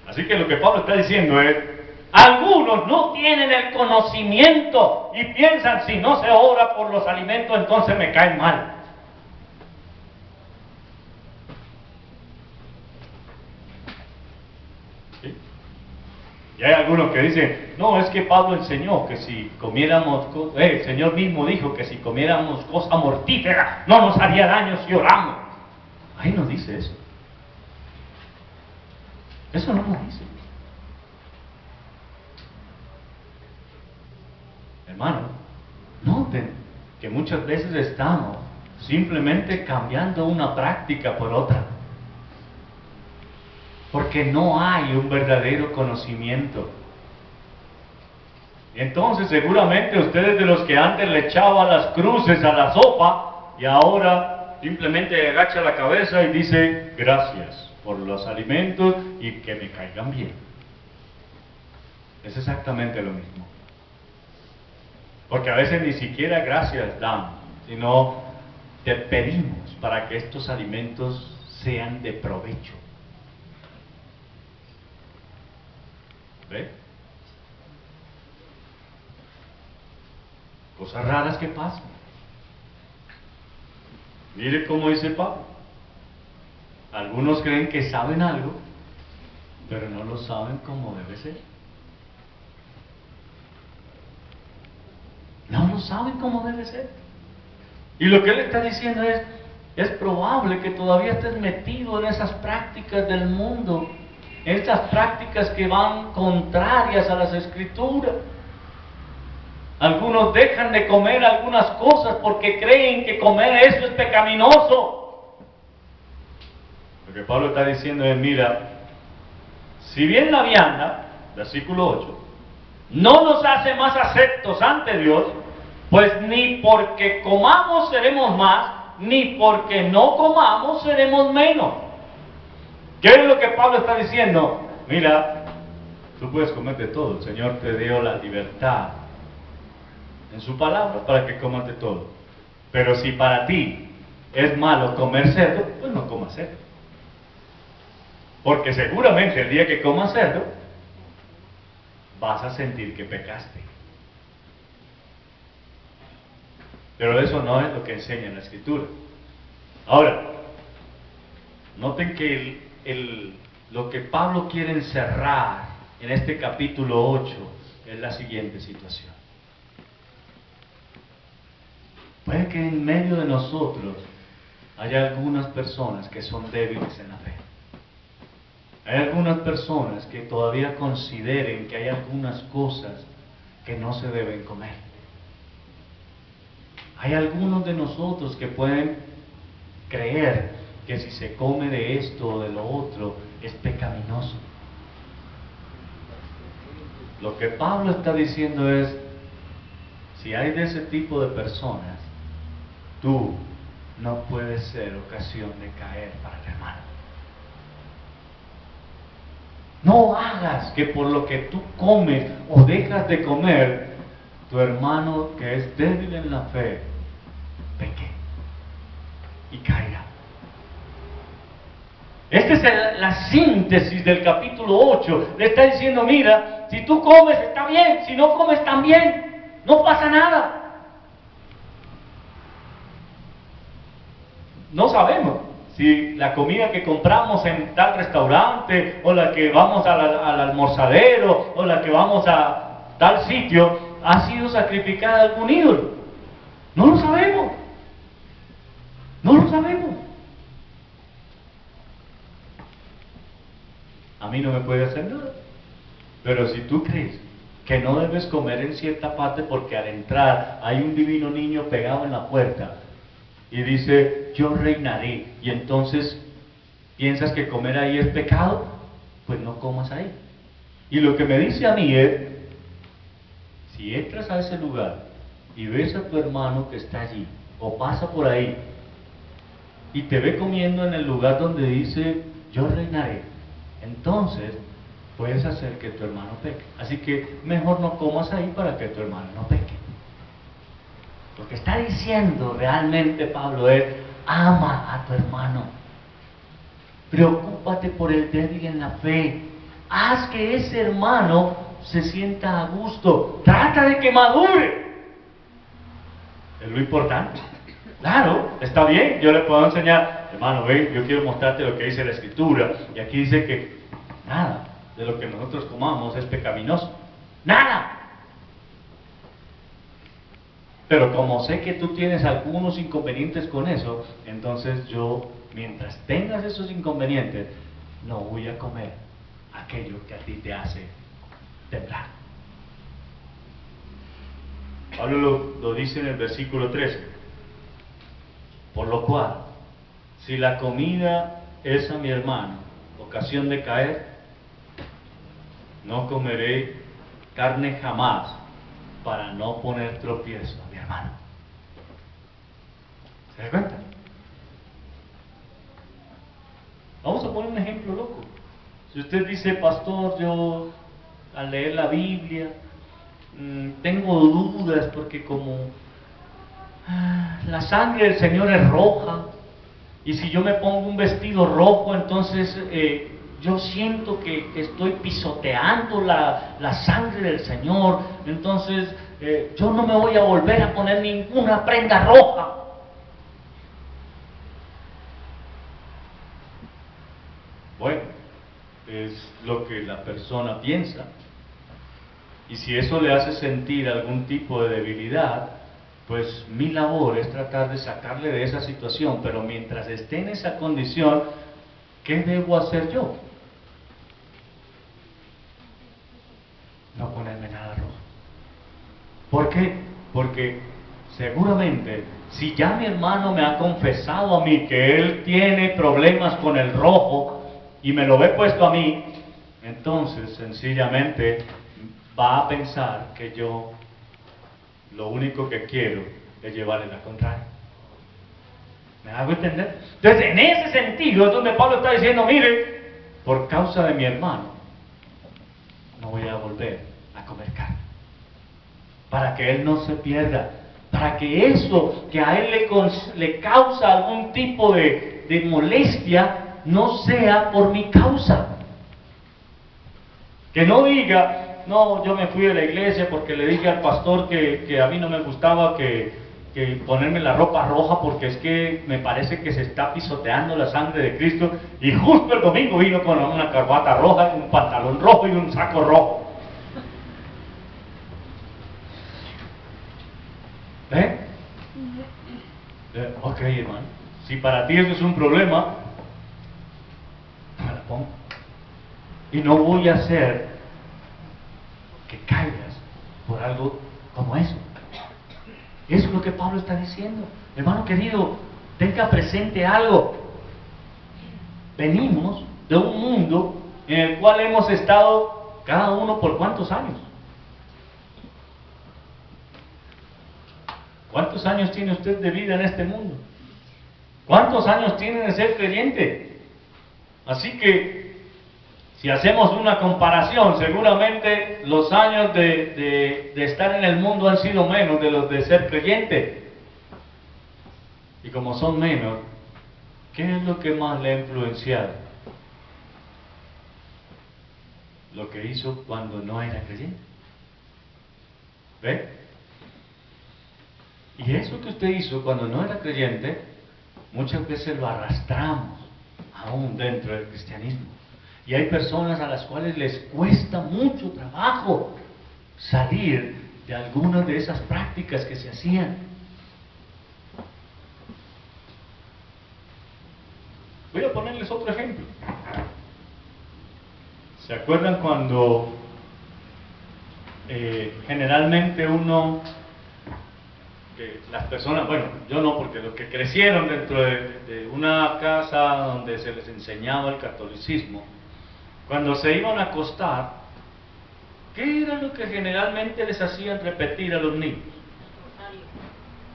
Así que lo que Pablo está diciendo es, algunos no tienen el conocimiento y piensan, si no se ora por los alimentos, entonces me caen mal. ¿Sí? Y hay algunos que dicen, no, es que Pablo enseñó que si comiéramos, el Señor mismo dijo que si comiéramos cosa mortífera, no nos haría daño si oramos. Ahí no dice eso. Eso no lo dice. Hermano, noten que muchas veces estamos simplemente cambiando una práctica por otra. Porque no hay un verdadero conocimiento. Entonces seguramente ustedes de los que antes le echaban las cruces a la sopa y ahora simplemente agacha la cabeza y dice gracias por los alimentos y que me caigan bien. Es exactamente lo mismo. Porque a veces ni siquiera gracias damos, sino te pedimos para que estos alimentos sean de provecho. ¿Ve? Cosas raras que pasan. Mire cómo dice Pablo. Algunos creen que saben algo, pero no lo saben como debe ser. No lo saben como debe ser. Y lo que él está diciendo es probable que todavía estés metido en esas prácticas del mundo, en estas prácticas que van contrarias a las Escrituras. Algunos dejan de comer algunas cosas porque creen que comer eso es pecaminoso. Lo que Pablo está diciendo es, mira, si bien la vianda, versículo 8, no nos hace más aceptos ante Dios, pues ni porque comamos seremos más, ni porque no comamos seremos menos. ¿Qué es lo que Pablo está diciendo? Mira, tú puedes comer de todo, el Señor te dio la libertad en su palabra para que comas de todo. Pero si para ti es malo comer cerdo, pues no comas cerdo. Porque seguramente el día que comas cerdo, vas a sentir que pecaste. Pero eso no es lo que enseña la Escritura. Ahora, noten que lo que Pablo quiere encerrar en este capítulo 8 es la siguiente situación. Puede que en medio de nosotros haya algunas personas que son débiles en la fe. Hay algunas personas que todavía consideren que hay algunas cosas que no se deben comer. Hay algunos de nosotros que pueden creer que si se come de esto o de lo otro es pecaminoso. Lo que Pablo está diciendo es, si hay de ese tipo de personas, tú no puedes ser ocasión de caer para el hermano. No hagas que por lo que tú comes o dejas de comer, tu hermano que es débil en la fe, peque y caiga. Esta es la síntesis del capítulo 8. Le está diciendo, mira, si tú comes está bien, si no comes también, no pasa nada. No sabemos si la comida que compramos en tal restaurante, o la que vamos al almorzadero, o la que vamos a tal sitio, ha sido sacrificada a algún ídolo. No lo sabemos. No lo sabemos. A mí no me puede hacer nada. Pero si tú crees que no debes comer en cierta parte porque al entrar hay un divino niño pegado en la puerta y dice, yo reinaré, y entonces piensas que comer ahí es pecado, pues no comas ahí. Y lo que me dice a mí es, si entras a ese lugar y ves a tu hermano que está allí, o pasa por ahí, y te ve comiendo en el lugar donde dice, yo reinaré, entonces puedes hacer que tu hermano peque. Así que mejor no comas ahí para que tu hermano no peque. Lo que está diciendo realmente Pablo es, ama a tu hermano. Preocúpate por el débil en la fe. Haz que ese hermano se sienta a gusto. Trata de que madure. Es lo importante. Claro, está bien, yo le puedo enseñar, hermano, ve, yo quiero mostrarte lo que dice la Escritura. Y aquí dice que nada de lo que nosotros comamos es pecaminoso. Nada. Pero como sé que tú tienes algunos inconvenientes con eso, entonces yo, mientras tengas esos inconvenientes, no voy a comer aquello que a ti te hace temblar. Pablo lo dice en el versículo 13. Por lo cual, si la comida es a mi hermano ocasión de caer, no comeré carne jamás para no poner tropiezo a mi hermano. ¿Se da cuenta? Vamos a poner un ejemplo loco. Si usted dice, pastor, yo al leer la Biblia tengo dudas porque como la sangre del Señor es roja, y si yo me pongo un vestido rojo, entonces yo siento que estoy pisoteando la sangre del Señor, entonces yo no me voy a volver a poner ninguna prenda roja. Bueno, es lo que la persona piensa, y si eso le hace sentir algún tipo de debilidad, pues mi labor es tratar de sacarle de esa situación, pero mientras esté en esa condición, ¿qué debo hacer yo? No ponerme nada rojo. ¿Por qué? Porque seguramente, si ya mi hermano me ha confesado a mí que él tiene problemas con el rojo y me lo ve puesto a mí, entonces sencillamente va a pensar que yo lo único que quiero es llevarle la contraria. ¿Me hago entender? Entonces, en ese sentido es donde Pablo está diciendo, mire, por causa de mi hermano, no voy a volver a comer carne. Para que él no se pierda, para que eso que a él le causa algún tipo de molestia, no sea por mi causa. Que no diga, no, yo me fui de la iglesia porque le dije al pastor que a mí no me gustaba que ponerme la ropa roja porque es que me parece que se está pisoteando la sangre de Cristo, y justo el domingo vino con una corbata roja, un pantalón rojo y un saco rojo. Ok, hermano, si para ti eso es un problema, me la pongo. Y no voy a hacer que caigas por algo como eso. Eso es lo que Pablo está diciendo. Hermano querido, tenga presente algo. Venimos de un mundo en el cual hemos estado cada uno por ¿cuántos años? ¿Cuántos años tiene usted de vida en este mundo? ¿Cuántos años tiene de ser creyente? Así que, si hacemos una comparación, seguramente los años de estar en el mundo han sido menos de los de ser creyente. Y como son menos, ¿qué es lo que más le ha influenciado? Lo que hizo cuando no era creyente. ¿Ve? Y eso que usted hizo cuando no era creyente, muchas veces lo arrastramos aún dentro del cristianismo. Y hay personas a las cuales les cuesta mucho trabajo salir de algunas de esas prácticas que se hacían. Voy a ponerles otro ejemplo. ¿Se acuerdan cuando generalmente las personas, bueno, yo no, porque los que crecieron dentro de una casa donde se les enseñaba el catolicismo, cuando se iban a acostar, ¿qué era lo que generalmente les hacían repetir a los niños?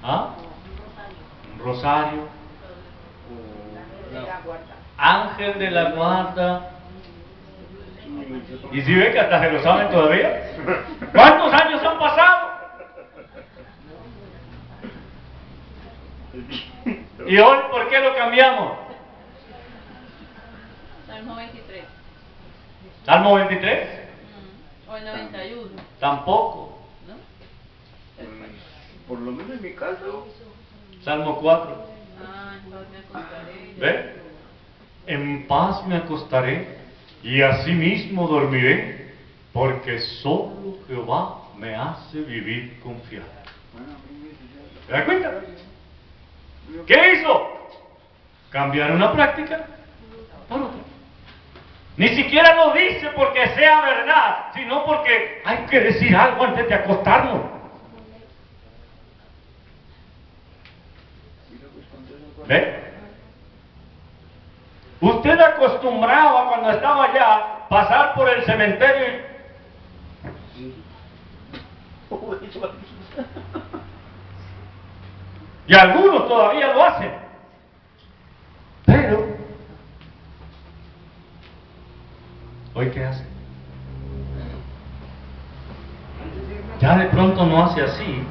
¿Ah? Un rosario. Ángel de la guarda. ¿Y si ve que hasta se lo saben todavía? ¿Cuántos años han pasado? ¿Y hoy por qué lo cambiamos? Salmo 23. ¿Salmo 23? O el 91. Tampoco. ¿No? Por lo menos en mi caso. Salmo 4. Ah, entonces me acostaré. ¿Ve? En paz me acostaré y asimismo dormiré, porque solo Jehová me hace vivir confiado. ¿Se da cuenta? ¿Qué hizo? Cambiar una práctica por otra. Ni siquiera lo dice porque sea verdad, sino porque hay que decir algo antes de acostarnos. ¿Ve? Usted acostumbraba cuando estaba allá pasar por el cementerio y algunos todavía lo hacen. Pero ¿hoy qué hace? Ya de pronto no hace así,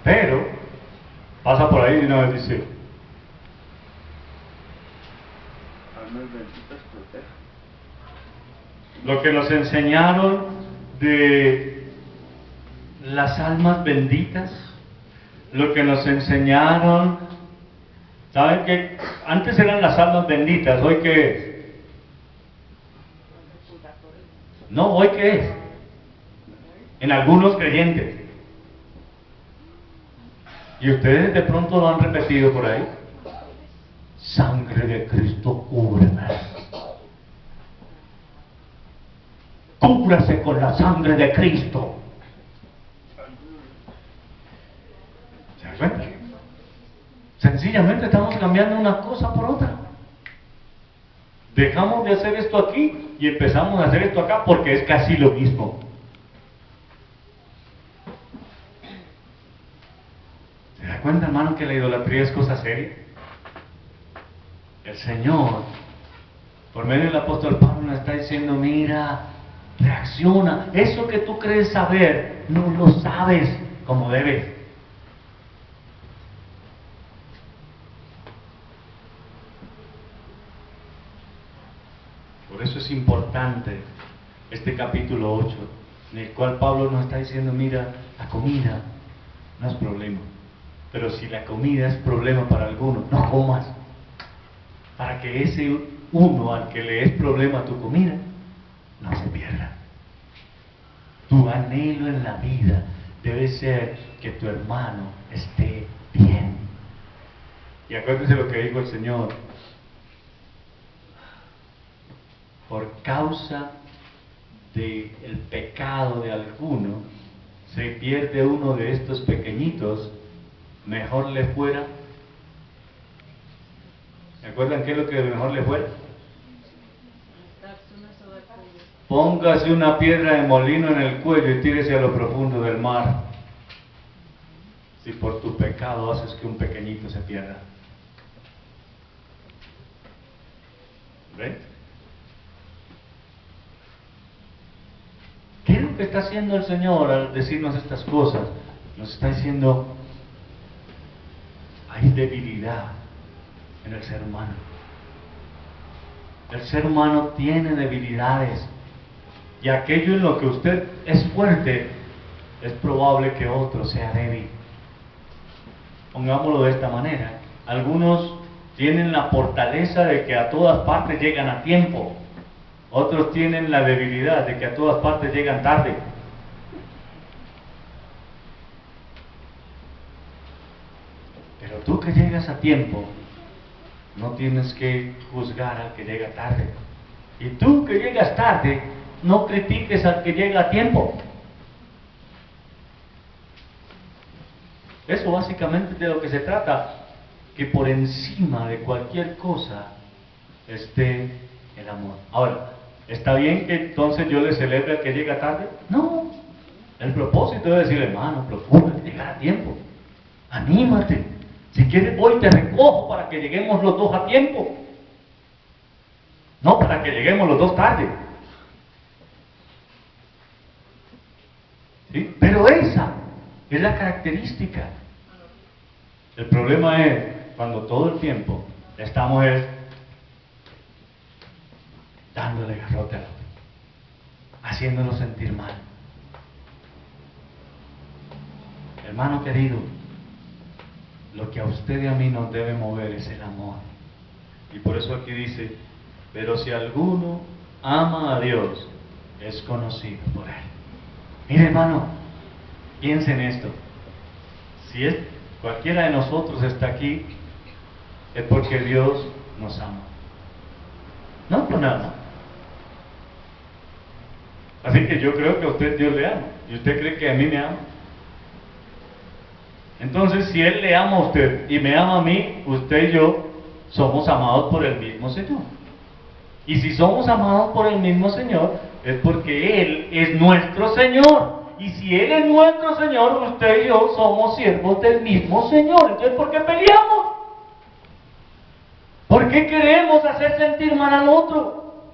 pero pasa por ahí y una vez dice: lo que nos enseñaron de las almas benditas, lo que nos enseñaron, ¿saben qué? Antes eran las almas benditas, ¿hoy qué es? No, ¿hoy qué es? En algunos creyentes. Y ustedes de pronto lo han repetido por ahí. Sangre de Cristo, cúbreme. Cúbrase con la sangre de Cristo. ¿Se dan cuenta? Sencillamente estamos cambiando una cosa por otra. Dejamos de hacer esto aquí y empezamos a hacer esto acá porque es casi lo mismo. ¿Se da cuenta, hermano, que la idolatría es cosa seria? El Señor, por medio del apóstol Pablo, nos está diciendo: mira, reacciona. Eso que tú crees saber, no lo sabes como debes. Por eso es importante este capítulo 8, en el cual Pablo nos está diciendo: mira, la comida no es problema, pero si la comida es problema para algunos, no comas, para que ese uno al que le es problema tu comida no se pierda. Tu anhelo en la vida debe ser que tu hermano esté bien. Y acuérdense lo que dijo el Señor: por causa del pecado de alguno, se pierde uno de estos pequeñitos, mejor le fuera. ¿Se acuerdan qué es lo que mejor le fuera? Darse una soga al cuello. Póngase una piedra de molino en el cuello y tírese a lo profundo del mar, si por tu pecado haces que un pequeñito se pierda. ¿Ven? ¿Qué es lo que está haciendo el Señor al decirnos estas cosas? Nos está diciendo: hay debilidad en el ser humano. El ser humano tiene debilidades, y aquello en lo que usted es fuerte, es probable que otro sea débil. Pongámoslo de esta manera: algunos tienen la fortaleza de que a todas partes llegan a tiempo, otros tienen la debilidad de que a todas partes llegan tarde. Pero tú que llegas a tiempo, no tienes que juzgar al que llega tarde. Y tú que llegas tarde, no critiques al que llega a tiempo. Eso básicamente es de lo que se trata, que por encima de cualquier cosa esté el amor. Ahora, ¿está bien que entonces yo le celebre al que llega tarde? No. El propósito es decirle: hermano, procura llegar a tiempo. Anímate. Si quieres, voy y te recojo para que lleguemos los dos a tiempo. No para que lleguemos los dos tarde. ¿Sí? Pero esa es la característica. El problema es cuando todo el tiempo estamos dándole garrote al otro, haciéndonos sentir mal. Hermano querido, lo que a usted y a mí nos debe mover es el amor. Y por eso aquí dice: pero si alguno ama a Dios, es conocido por Él. Mire, hermano, piense en esto. Si cualquiera de nosotros está aquí, es porque Dios nos ama. No por nada. Así que yo creo que a usted Dios le ama. ¿Y usted cree que a mí me ama? Entonces, si Él le ama a usted y me ama a mí, usted y yo somos amados por el mismo Señor. Y si somos amados por el mismo Señor, es porque Él es nuestro Señor. Y si Él es nuestro Señor, usted y yo somos siervos del mismo Señor. Entonces, ¿por qué peleamos? ¿Por qué queremos hacer sentir mal al otro?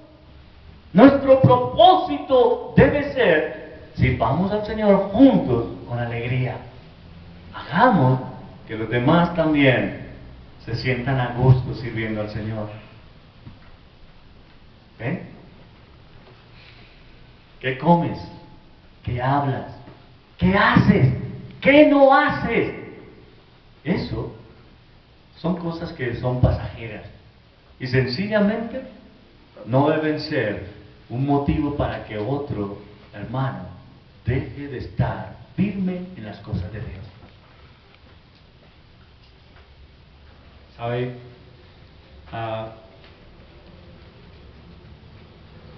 Nuestro propósito debe ser: sirvamos al Señor juntos con alegría. Hagamos que los demás también se sientan a gusto sirviendo al Señor. ¿Ven? ¿Qué comes? ¿Qué hablas? ¿Qué haces? ¿Qué no haces? Eso son cosas que son pasajeras y sencillamente no deben ser un motivo para que otro hermano deje de estar firme en las cosas de Dios. ¿Sabe?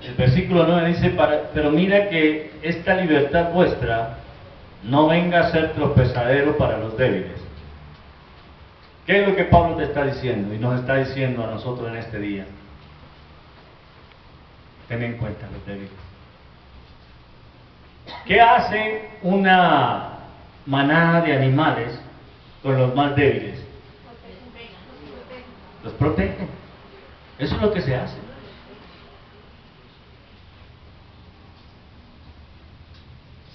El versículo 9 dice: pero mira que esta libertad vuestra no venga a ser tropezadero para los débiles. ¿Qué es lo que Pablo te está diciendo y nos está diciendo a nosotros en este día? Ten en cuenta los débiles. ¿Qué hace una manada de animales con los más débiles? Los protegen. Eso es lo que se hace.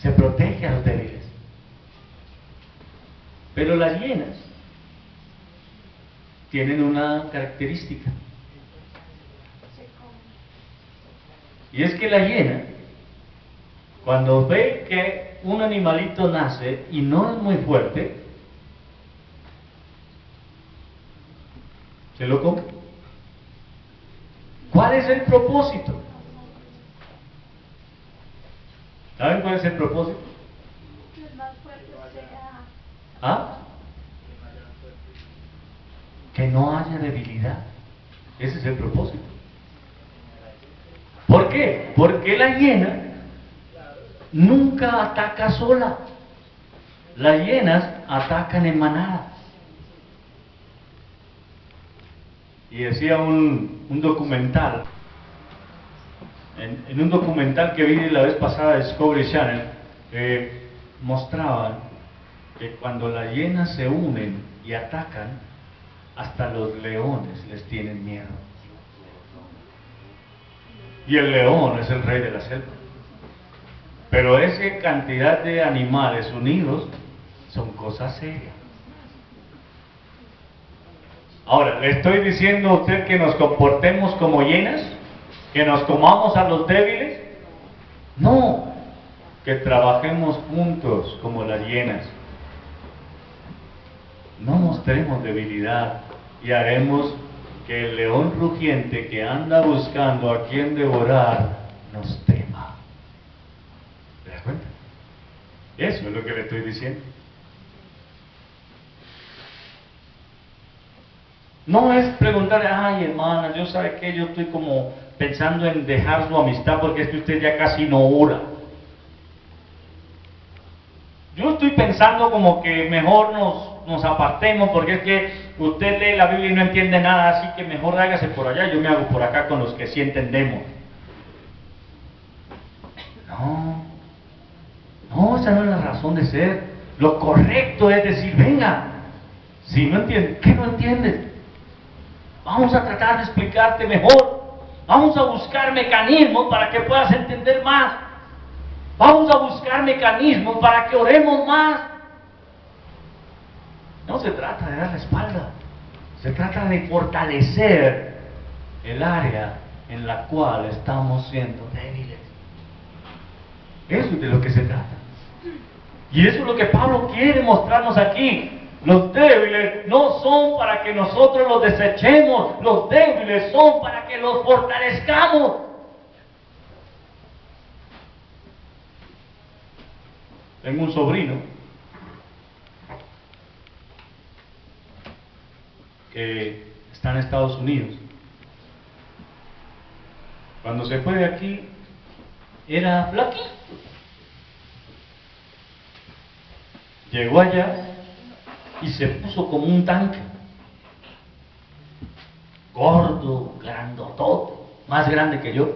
Se protege a los débiles. Pero las hienas tienen una característica. Y es que la hiena, cuando ve que un animalito nace y no es muy fuerte, se lo come. ¿Cuál es el propósito? ¿Saben cuál es el propósito? ¿Ah? Que no haya debilidad. Ese es el propósito. ¿Por qué? Porque la hiena nunca ataca sola. Las hienas atacan en manada. Y decía un documental, en un documental que vi la vez pasada de Discovery Channel, mostraban que cuando las hienas se unen y atacan, hasta los leones les tienen miedo. Y el león es el rey de la selva. Pero esa cantidad de animales unidos son cosas serias. Ahora, ¿le estoy diciendo a usted que nos comportemos como hienas? ¿Que nos comamos a los débiles? No, que trabajemos juntos como las hienas. No mostremos debilidad y haremos que el león rugiente que anda buscando a quien devorar nos tema. ¿Te das cuenta? Eso es lo que le estoy diciendo. No es preguntarle, ay hermana, yo sabe que yo estoy como pensando en dejar su amistad porque es que usted ya casi no ora. Yo estoy pensando como que mejor nos apartemos porque es que usted lee la Biblia y no entiende nada, así que mejor hágase por allá, yo me hago por acá con los que sí entendemos. No, esa no es la razón de ser. Lo correcto es decir, venga, si no entiendes, ¿qué no entiendes? Vamos a tratar de explicarte mejor. Vamos a buscar mecanismos para que puedas entender más. Vamos a buscar mecanismos para que oremos más. No se trata de dar la espalda. Se trata de fortalecer el área en la cual estamos siendo débiles. Eso es de lo que se trata. Y eso es lo que Pablo quiere mostrarnos aquí. Los débiles no son para que nosotros los desechemos, los débiles son para que los fortalezcamos. Tengo un sobrino que está en Estados Unidos. Cuando se fue de aquí, era flaquito. Llegó allá y se puso como un tanque, gordo, grandotote, más grande que yo,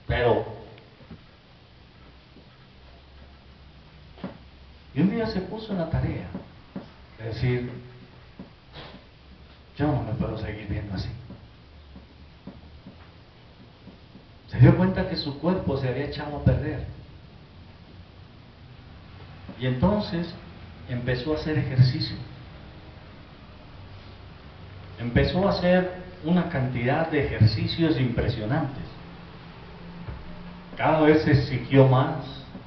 pero y un día se puso en la tarea de decir, yo no me puedo seguir viendo así. Se dio cuenta que su cuerpo se había echado a perder y entonces empezó a hacer ejercicio. Empezó a hacer una cantidad de ejercicios impresionantes. Cada vez se exigió más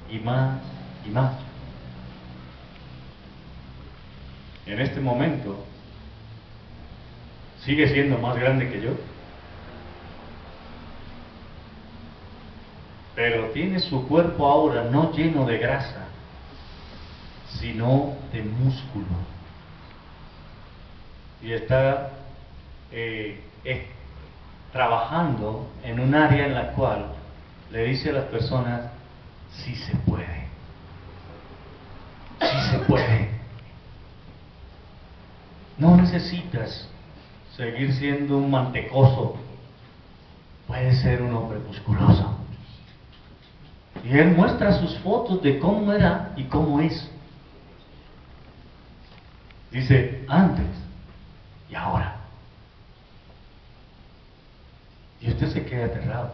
y más y más. En este momento sigue siendo más grande que yo, pero tiene su cuerpo ahora no lleno de grasa, sino de músculo. Y está trabajando en un área en la cual le dice a las personas, sí se puede, sí se puede. No necesitas seguir siendo un mantecoso, puedes ser un hombre musculoso. Y él muestra sus fotos de cómo era y cómo es. Dice, antes y ahora. Y usted se queda aterrado.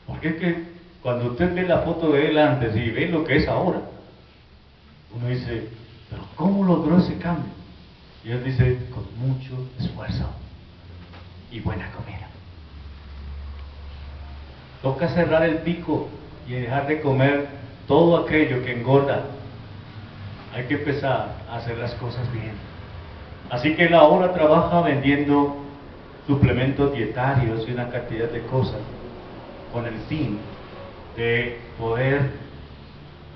Porque es que cuando usted ve la foto de él antes y ve lo que es ahora, uno dice, pero ¿cómo logró ese cambio? Y él dice, con mucho esfuerzo y buena comida. Toca cerrar el pico y dejar de comer todo aquello que engorda. Hay que empezar a hacer las cosas bien. Así que él ahora trabaja vendiendo suplementos dietarios y una cantidad de cosas con el fin de poder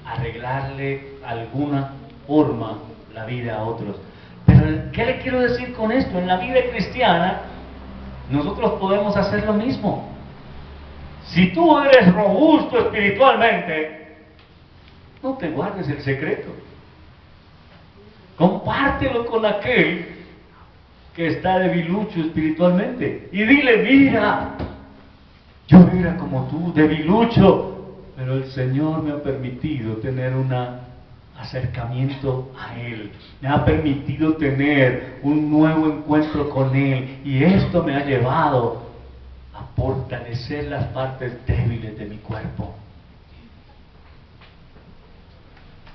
arreglarle alguna forma la vida a otros. Pero ¿qué le quiero decir con esto? En la vida cristiana nosotros podemos hacer lo mismo. Si tú eres robusto espiritualmente, no te guardes el secreto. Compártelo con aquel que está debilucho espiritualmente. Y dile, mira, yo era como tú, debilucho, pero el Señor me ha permitido tener un acercamiento a Él. Me ha permitido tener un nuevo encuentro con Él. Y esto me ha llevado a fortalecer las partes débiles de mi cuerpo.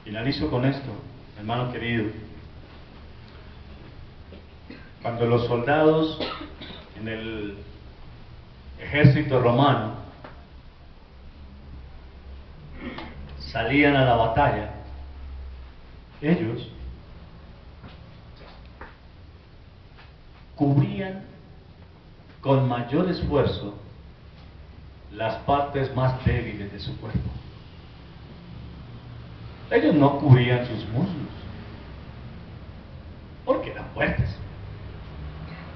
Finalizo con esto, hermano querido. Cuando los soldados en el ejército romano salían a la batalla, ellos cubrían con mayor esfuerzo las partes más débiles de su cuerpo. Ellos no cubrían sus muslos, porque eran fuertes.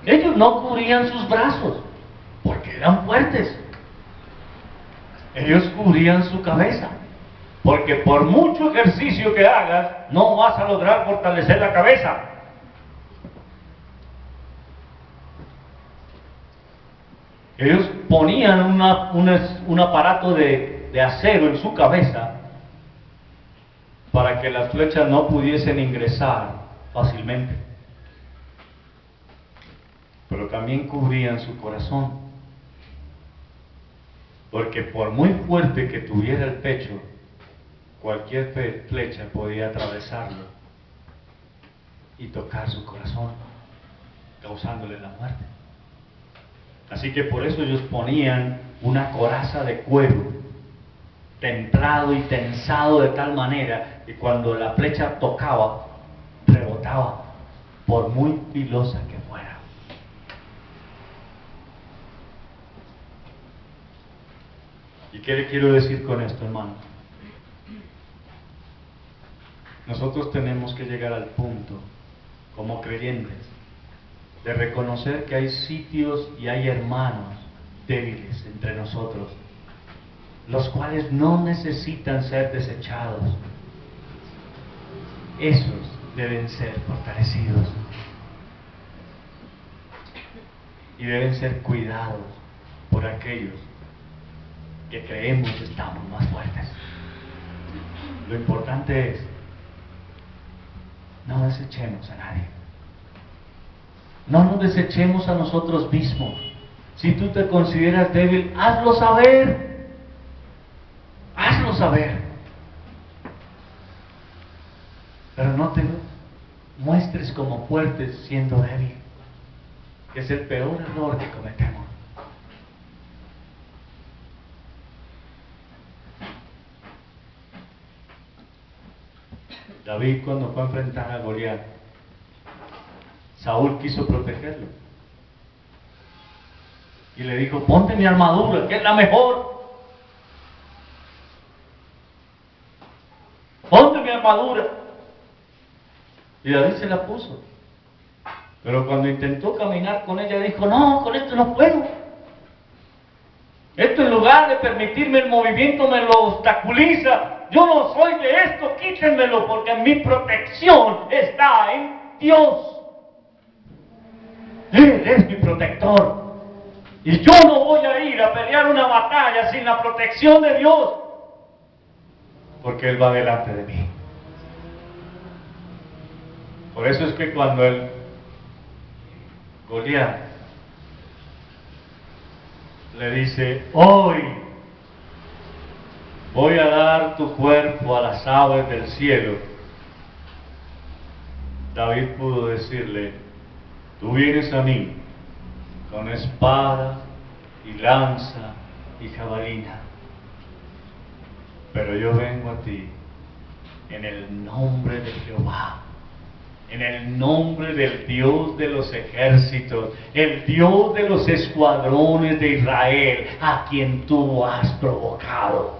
Ellos no cubrían sus brazos, porque eran fuertes. Ellos cubrían su cabeza, porque por mucho ejercicio que hagas, no vas a lograr fortalecer la cabeza. Ellos ponían un aparato de acero en su cabeza para que las flechas no pudiesen ingresar fácilmente. Pero también cubrían su corazón, porque por muy fuerte que tuviera el pecho, cualquier flecha podía atravesarlo y tocar su corazón, causándole la muerte. Así que por eso ellos ponían una coraza de cuero templado y tensado de tal manera que cuando la flecha tocaba, rebotaba, por muy filosa que fuera. ¿Y qué le quiero decir con esto, hermano? Nosotros tenemos que llegar al punto, como creyentes, de reconocer que hay sitios y hay hermanos débiles entre nosotros, los cuales no necesitan ser desechados. Esos deben ser fortalecidos y deben ser cuidados por aquellos que creemos que estamos más fuertes. Lo importante es, no desechemos a nadie. No nos desechemos a nosotros mismos. Si tú te consideras débil, hazlo saber. Hazlo saber. Pero no te muestres como fuerte siendo débil, que es el peor error que cometemos. David, cuando fue a enfrentar a Goliat, Saúl quiso protegerlo y le dijo: ponte mi armadura, que es la mejor. Ponte mi armadura. Y David se la puso, pero cuando intentó caminar con ella dijo: no, con esto no puedo. Esto, en lugar de permitirme el movimiento, me lo obstaculiza. Yo no soy de esto, quítenmelo, porque mi protección está en Dios. Él es mi protector. Y yo no voy a ir a pelear una batalla sin la protección de Dios, porque Él va delante de mí. Por eso es que cuando el Goliat le dice: hoy voy a dar tu cuerpo a las aves del cielo, David pudo decirle: tú vienes a mí con espada y lanza y jabalina, pero yo vengo a ti en el nombre de Jehová, en el nombre del Dios de los ejércitos, el Dios de los escuadrones de Israel, a quien tú has provocado.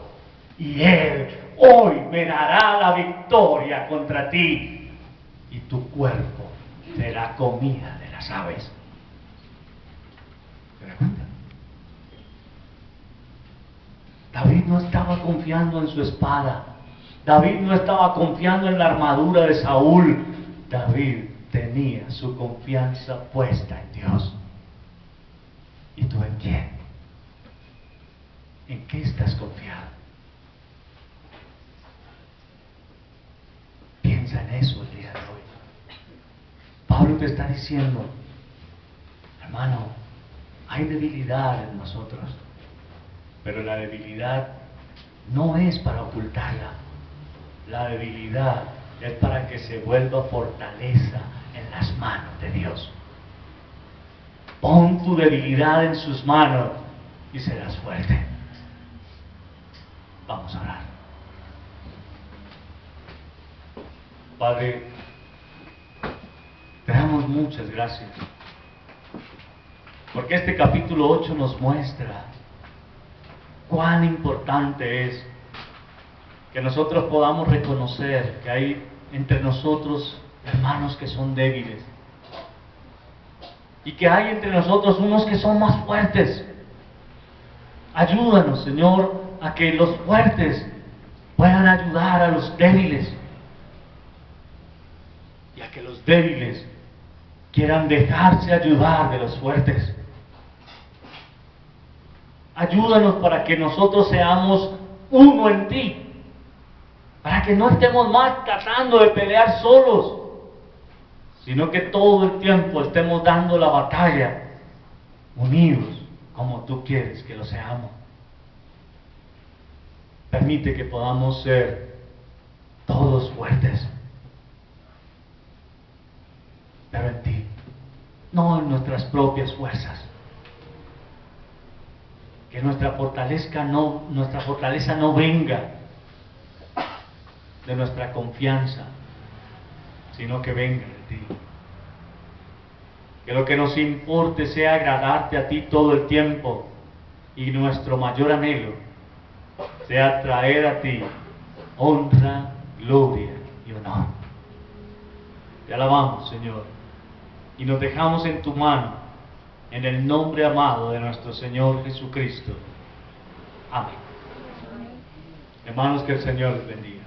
Y Él hoy me dará la victoria contra ti y tu cuerpo será comida de las aves. ¿Se da cuenta? David no estaba confiando en su espada. David no estaba confiando en la armadura de Saúl. David tenía su confianza puesta en Dios. ¿Y tú en quién? ¿En qué estás confiado? Piensa en eso el día de hoy. Pablo te está diciendo, hermano, hay debilidad en nosotros, pero la debilidad no es para ocultarla. La debilidad es para que se vuelva fortaleza en las manos de Dios. Pon tu debilidad en sus manos y serás fuerte. Vamos a orar. Padre, te damos muchas gracias, porque este capítulo 8 nos muestra cuán importante es que nosotros podamos reconocer que hay entre nosotros hermanos que son débiles y que hay entre nosotros unos que son más fuertes. Ayúdanos, Señor, a que los fuertes puedan ayudar a los débiles y a que los débiles quieran dejarse ayudar de los fuertes. Ayúdanos para que nosotros seamos uno en ti, para que no estemos más tratando de pelear solos, sino que todo el tiempo estemos dando la batalla unidos como tú quieres que lo seamos. Permite que podamos ser todos fuertes, pero en ti, no en nuestras propias fuerzas. Que nuestra fortaleza no venga de nuestra confianza, sino que venga de ti. Que lo que nos importe sea agradarte a ti todo el tiempo, y nuestro mayor anhelo sea traer a ti honra, gloria y honor. Te alabamos, Señor, y nos dejamos en tu mano, en el nombre amado de nuestro Señor Jesucristo. Amén. Hermanos, que el Señor les bendiga.